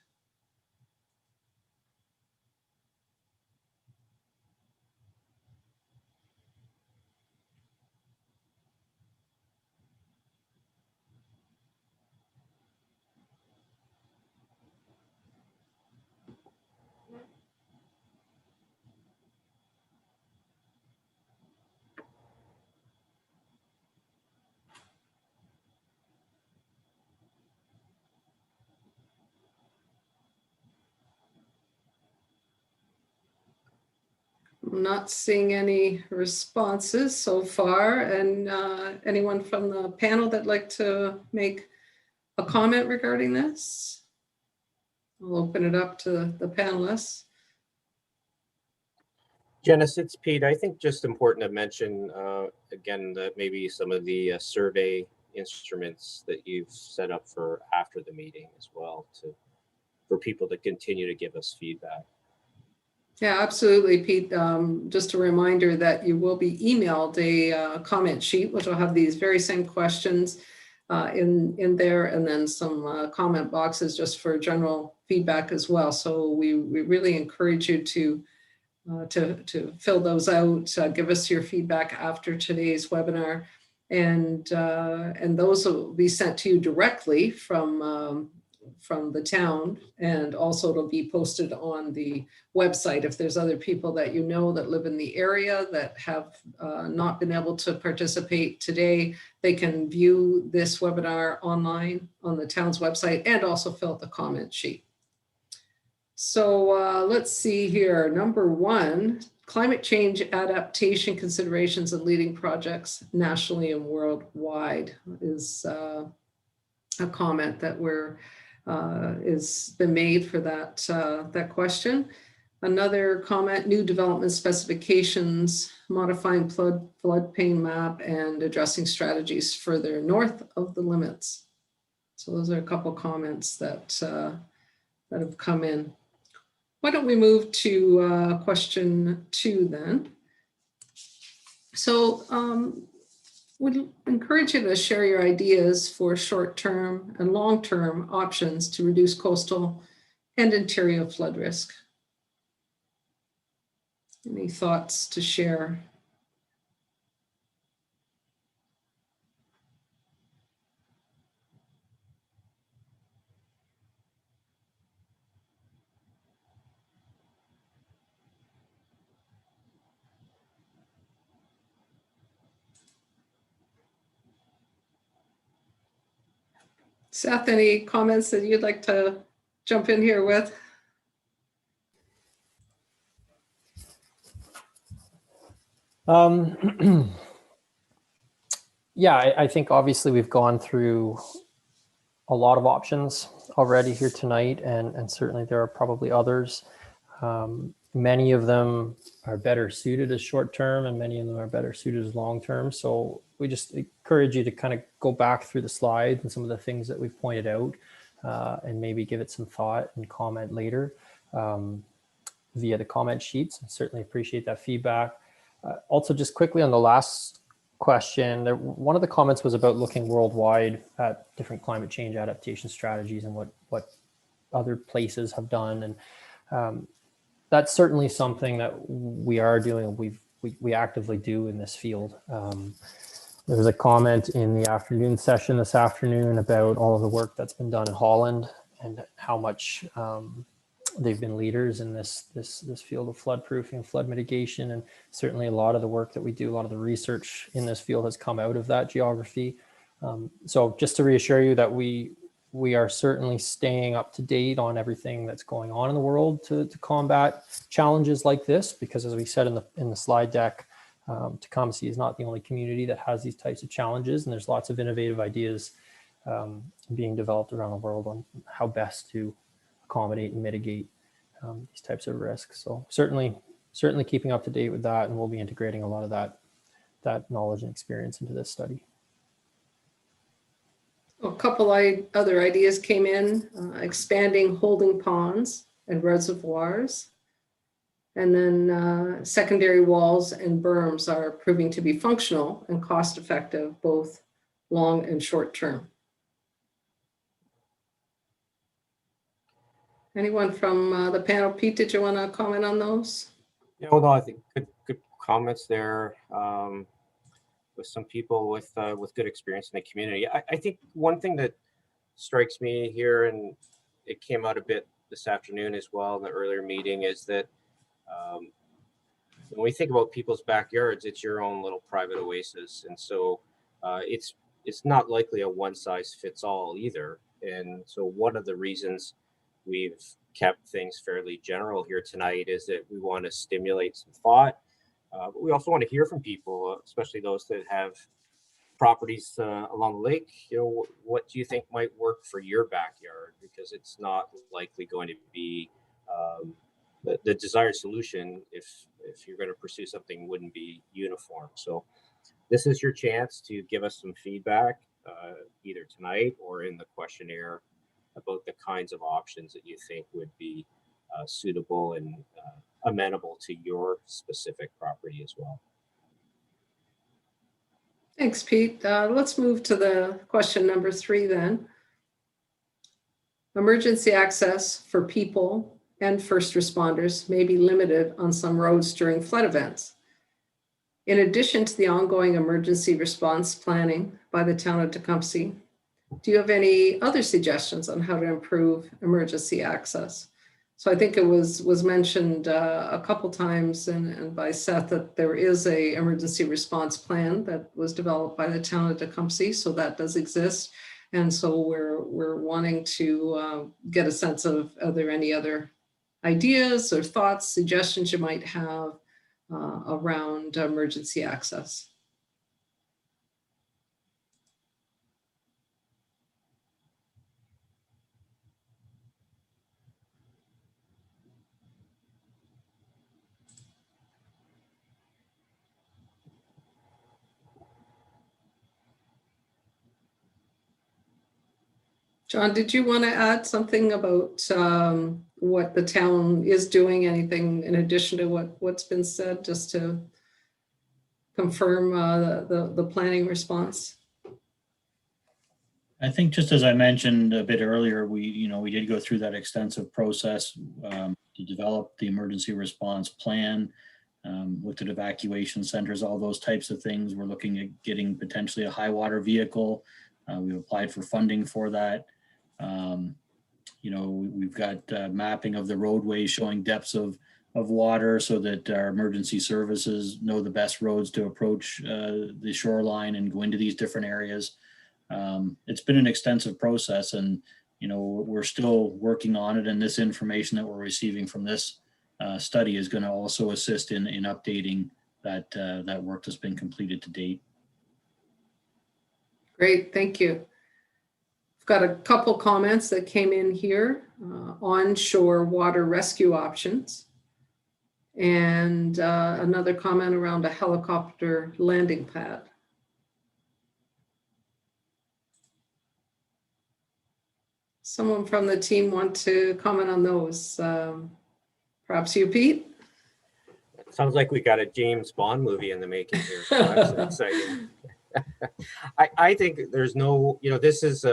I'm not seeing any responses so far. And anyone from the panel that'd like to make a comment regarding this? I'll open it up to the panelists. Janice, it's Pete. I think just important to mention again that maybe some of the survey instruments that you've set up for after the meeting as well for people to continue to give us feedback. Yeah, absolutely, Pete. Just a reminder that you will be emailed a comment sheet, which will have these very same questions in there, and then some comment boxes just for general feedback as well. So we really encourage you to fill those out. Give us your feedback after today's webinar, and those will be sent to you directly from the town, and also it'll be posted on the website. If there's other people that you know that live in the area that have not been able to participate today, they can view this webinar online on the town's website and also fill out the comment sheet. So let's see here. Number 1, climate change adaptation considerations and leading projects nationally and worldwide is a comment that is been made for that question. Another comment: new development specifications, modifying floodplain map, and addressing strategies further north of the limits. So those are a couple comments that have come in. Why don't we move to question 2 then? So would encourage you to share your ideas for short-term and long-term options to reduce coastal and interior flood risk. Any thoughts to share? Seth, any comments that you'd like to jump in here with? Yeah, I think obviously we've gone through a lot of options already here tonight, and certainly there are probably others. Many of them are better suited as short term, and many of them are better suited as long term. So we just encourage you to kind of go back through the slides and some of the things that we've pointed out, and maybe give it some thought and comment later via the comment sheets. I certainly appreciate that feedback. Also, just quickly on the last question, one of the comments was about looking worldwide at different climate change adaptation strategies and what other places have done. And that's certainly something that we are doing. We actively do in this field. There was a comment in the afternoon session this afternoon about all of the work that's been done in Holland and how much they've been leaders in this field of floodproofing, flood mitigation, and certainly a lot of the work that we do, a lot of the research in this field has come out of that geography. So just to reassure you that we are certainly staying up to date on everything that's going on in the world to combat challenges like this, because as we said in the slide deck, Tecumseh is not the only community that has these types of challenges, and there's lots of innovative ideas being developed around the world on how best to accommodate and mitigate these types of risks. So certainly keeping up to date with that, and we'll be integrating a lot of that knowledge and experience into this study. A couple other ideas came in, expanding holding ponds and reservoirs. And then secondary walls and berms are proving to be functional and cost effective, both long and short term. Anyone from the panel? Pete, did you want to comment on those? Yeah, well, no, I think good comments there. With some people with good experience in the community. I think one thing that strikes me here, and it came out a bit this afternoon as well in the earlier meeting, is that when we think about people's backyards, it's your own little private oasis, and so it's not likely a one size fits all either. And so one of the reasons we've kept things fairly general here tonight is that we want to stimulate some thought. But we also want to hear from people, especially those that have properties along the lake. You know, what do you think might work for your backyard? Because it's not likely going to be the desired solution if if you're going to pursue something, wouldn't be uniform. So this is your chance to give us some feedback, either tonight or in the questionnaire, about the kinds of options that you think would be suitable and amenable to your specific property as well. Thanks, Pete. Let's move to the question number 3 then. Emergency access for people and first responders may be limited on some roads during flood events. In addition to the ongoing emergency response planning by the town of Tecumseh, do you have any other suggestions on how to improve emergency access? So I think it was mentioned a couple times and by Seth that there is a emergency response plan that was developed by the town of Tecumseh, so that does exist. And so we're wanting to get a sense of, are there any other ideas or thoughts, suggestions you might have around emergency access? John, did you want to add something about what the town is doing? Anything in addition to what's been said, just to confirm the planning response? I think just as I mentioned a bit earlier, we did go through that extensive process to develop the emergency response plan, looked at evacuation centers, all those types of things. We're looking at getting potentially a high water vehicle. We've applied for funding for that. We've got mapping of the roadways showing depths of water so that our emergency services know the best roads to approach the shoreline and go into these different areas. It's been an extensive process, and we're still working on it, and this information that we're receiving from this study is going to also assist in updating that work that's been completed to date. Great, thank you. I've got a couple comments that came in here. Onshore water rescue options, and another comment around a helicopter landing pad. Someone from the team want to comment on those? Perhaps you, Pete? Sounds like we got a James Bond movie in the making here. So that's exciting. I think there's no, this is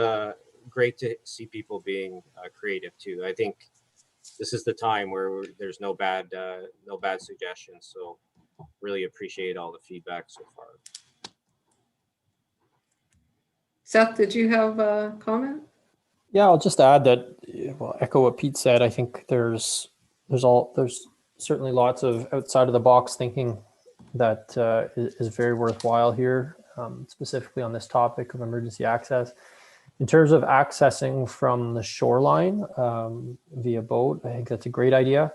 great to see people being creative too. I think this is the time where there's no bad suggestions. So really appreciate all the feedback so far. Seth, did you have a comment? Yeah, I'll just add that, echo what Pete said. I think there's certainly lots of outside of the box thinking that is very worthwhile here, specifically on this topic of emergency access. In terms of accessing from the shoreline via boat, I think that's a great idea.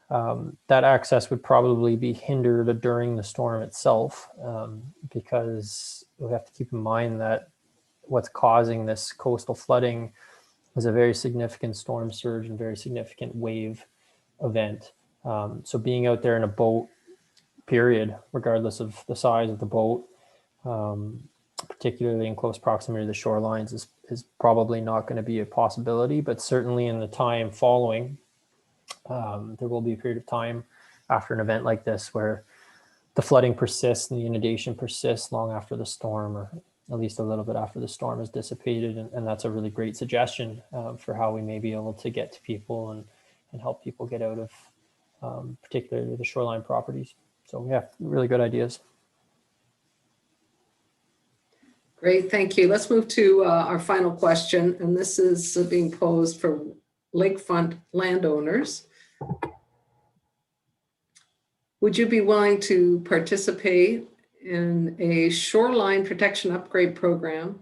That access would probably be hindered during the storm itself, because we have to keep in mind that what's causing this coastal flooding was a very significant storm surge and very significant wave event. So being out there in a boat, period, regardless of the size of the boat, particularly in close proximity to the shorelines, is probably not going to be a possibility. But certainly in the time following, there will be a period of time after an event like this where the flooding persists and the inundation persists long after the storm, or at least a little bit after the storm is dissipated. And that's a really great suggestion for how we may be able to get to people and help people get out of particularly the shoreline properties. So yeah, really good ideas. Great, thank you. Let's move to our final question. And this is being posed for lakefront landowners. Would you be willing to participate in a shoreline protection upgrade program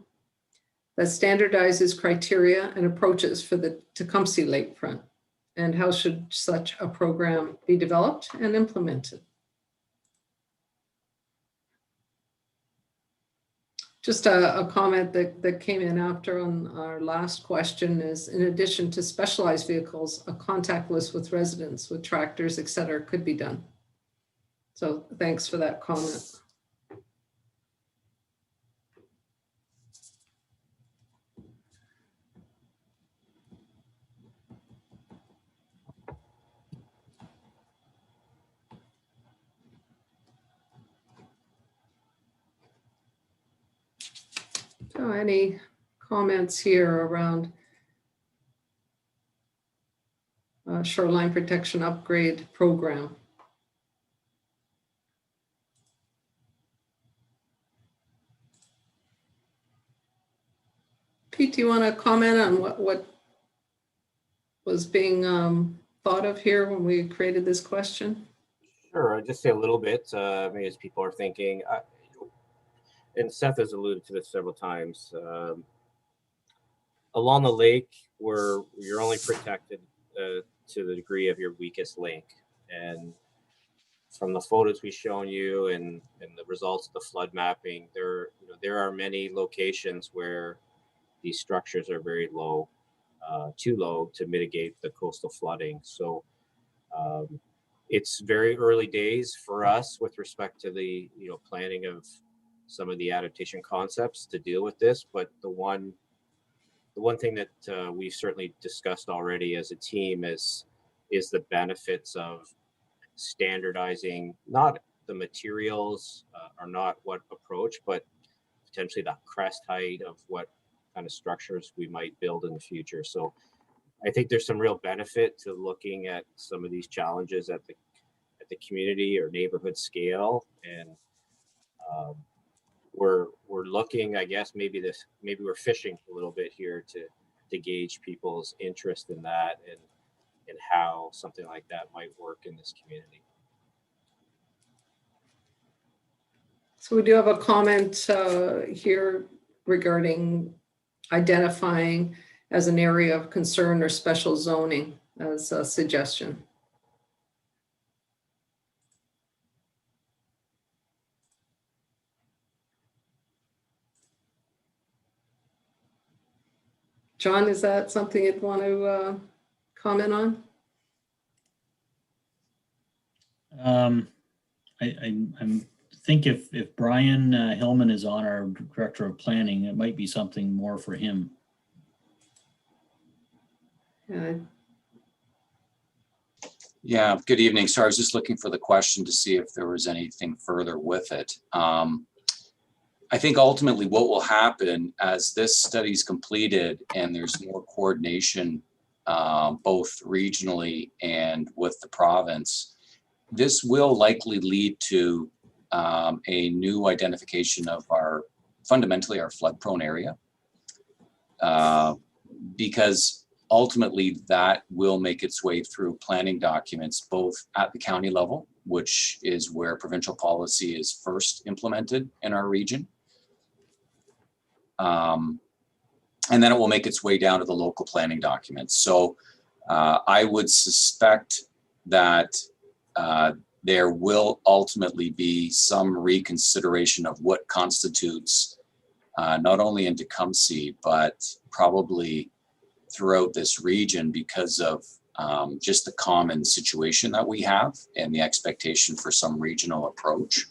that standardizes criteria and approaches for the Tecumseh lakefront? And how should such a program be developed and implemented? Just a comment that came in after on our last question is, in addition to specialized vehicles, a contact list with residents with tractors, et cetera, could be done. So thanks for that comment. So any comments here around shoreline protection upgrade program? Pete, do you want to comment on what was being thought of here when we created this question? Sure, I'll just say a little bit, maybe as people are thinking, and Seth has alluded to this several times. Along the lake, where you're only protected to the degree of your weakest link. And from the photos we've shown you and the results of the flood mapping, there are many locations where these structures are very low, too low to mitigate the coastal flooding. So it's very early days for us with respect to the planning of some of the adaptation concepts to deal with this. But the one thing that we've certainly discussed already as a team is the benefits of standardizing, not the materials or not what approach, but potentially the crest height of what kind of structures we might build in the future. So I think there's some real benefit to looking at some of these challenges at the community or neighborhood scale. And we're looking, I guess, maybe we're fishing a little bit here to gauge people's interest in that and how something like that might work in this community. So we do have a comment here regarding identifying as an area of concern or special zoning as a suggestion. John, is that something you'd want to comment on? I think if Brian Hillman is on, our director of planning, it might be something more for him. Yeah, good evening. Sorry, I was just looking for the question to see if there was anything further with it. I think ultimately what will happen as this study is completed and there's more coordination, both regionally and with the province, this will likely lead to a new identification of fundamentally our flood prone area, because ultimately that will make its way through planning documents, both at the county level, which is where provincial policy is first implemented in our region. And then it will make its way down to the local planning documents. So I would suspect that there will ultimately be some reconsideration of what constitutes not only in Tecumseh, but probably throughout this region, because of just the common situation that we have and the expectation for some regional approach.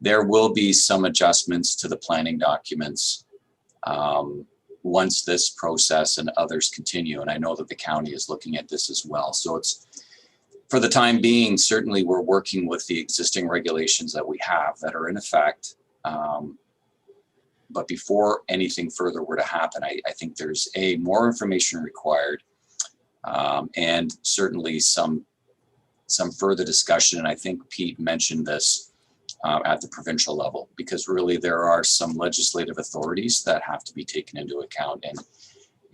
There will be some adjustments to the planning documents once this process and others continue. And I know that the county is looking at this as well. So it's, for the time being, certainly we're working with the existing regulations that we have that are in effect. But before anything further were to happen, I think there's more information required, and certainly some further discussion. And I think Pete mentioned this at the provincial level, because really there are some legislative authorities that have to be taken into account.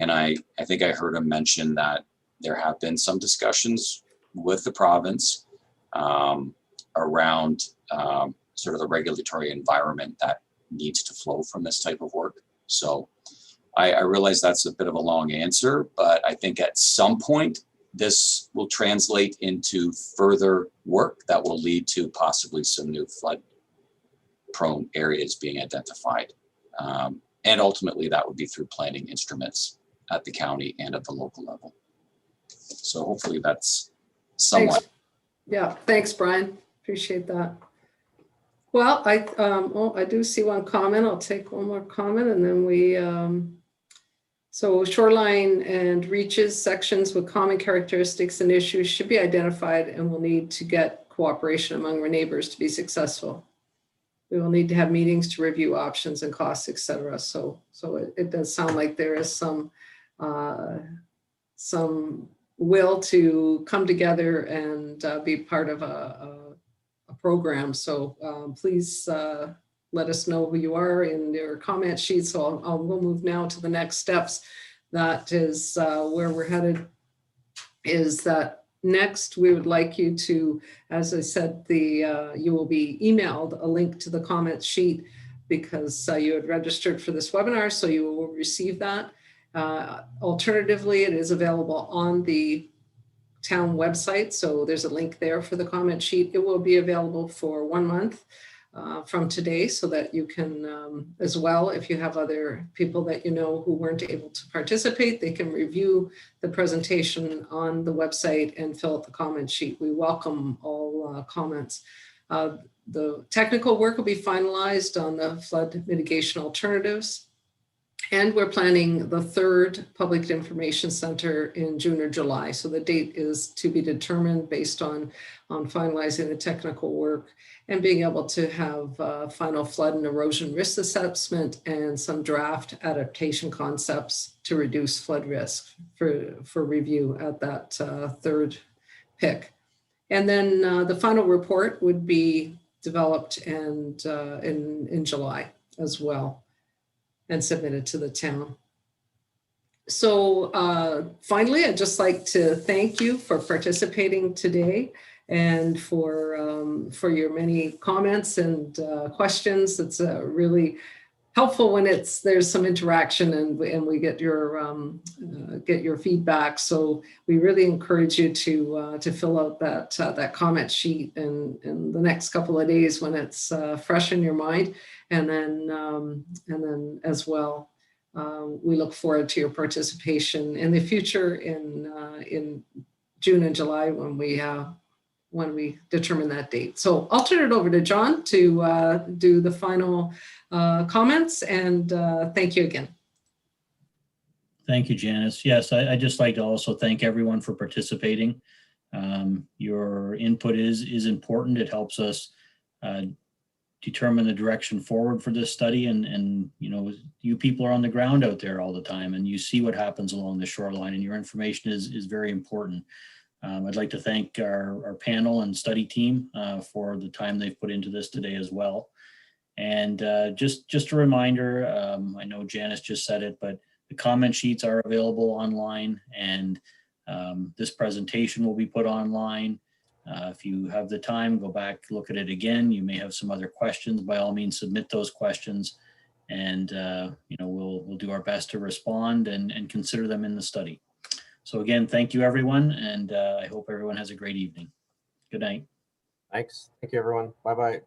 And I think I heard him mention that there have been some discussions with the province around sort of the regulatory environment that needs to flow from this type of work. So I realize that's a bit of a long answer, but I think at some point this will translate into further work that will lead to possibly some new flood prone areas being identified. And ultimately that would be through planning instruments at the county and at the local level. So hopefully that's somewhat. Thanks. Yeah, thanks, Brian. Appreciate that. Well, I do see one comment. I'll take one more comment and then we, so shoreline and reaches sections with common characteristics and issues should be identified and will need to get cooperation among our neighbors to be successful. We will need to have meetings to review options and costs, etc. So it does sound like there is some will to come together and be part of a program. So please let us know who you are in your comment sheet. So we'll move now to the next steps. That is where we're headed, is that next we would like you to, as I said, you will be emailed a link to the comment sheet because you had registered for this webinar, so you will receive that. Alternatively, it is available on the town website. So there's a link there for the comment sheet. It will be available for 1 month from today so that you can, as well, if you have other people that you know who weren't able to participate, they can review the presentation on the website and fill out the comment sheet. We welcome all comments. The technical work will be finalized on the flood mitigation alternatives. And we're planning the 3rd Public Information Center in June or July. So the date is to be determined based on finalizing the technical work and being able to have final flood and erosion risk assessment and some draft adaptation concepts to reduce flood risk for review at that 3rd PIC. And then the final report would be developed and in July as well, and submitted to the town. So finally, I'd just like to thank you for participating today and for your many comments and questions. It's really helpful when there's some interaction and we get your feedback. So we really encourage you to fill out that comment sheet in the next couple of days when it's fresh in your mind. And then as well, we look forward to your participation in the future in June and July when we determine that date. So I'll turn it over to John to do the final comments, and thank you again. Thank you, Janice. Yes, I'd just like to also thank everyone for participating. Your input is important. It helps us determine the direction forward for this study, and you know, you people are on the ground out there all the time and you see what happens along the shoreline, and your information is very important. I'd like to thank our panel and study team for the time they've put into this today as well. And just a reminder, I know Janice just said it, but the comment sheets are available online, and this presentation will be put online. If you have the time, go back, look at it again. You may have some other questions. By all means, submit those questions, and you know, we'll do our best to respond and consider them in the study. So again, thank you, everyone, and I hope everyone has a great evening. Good night. Thanks. Thank you, everyone. Bye-bye.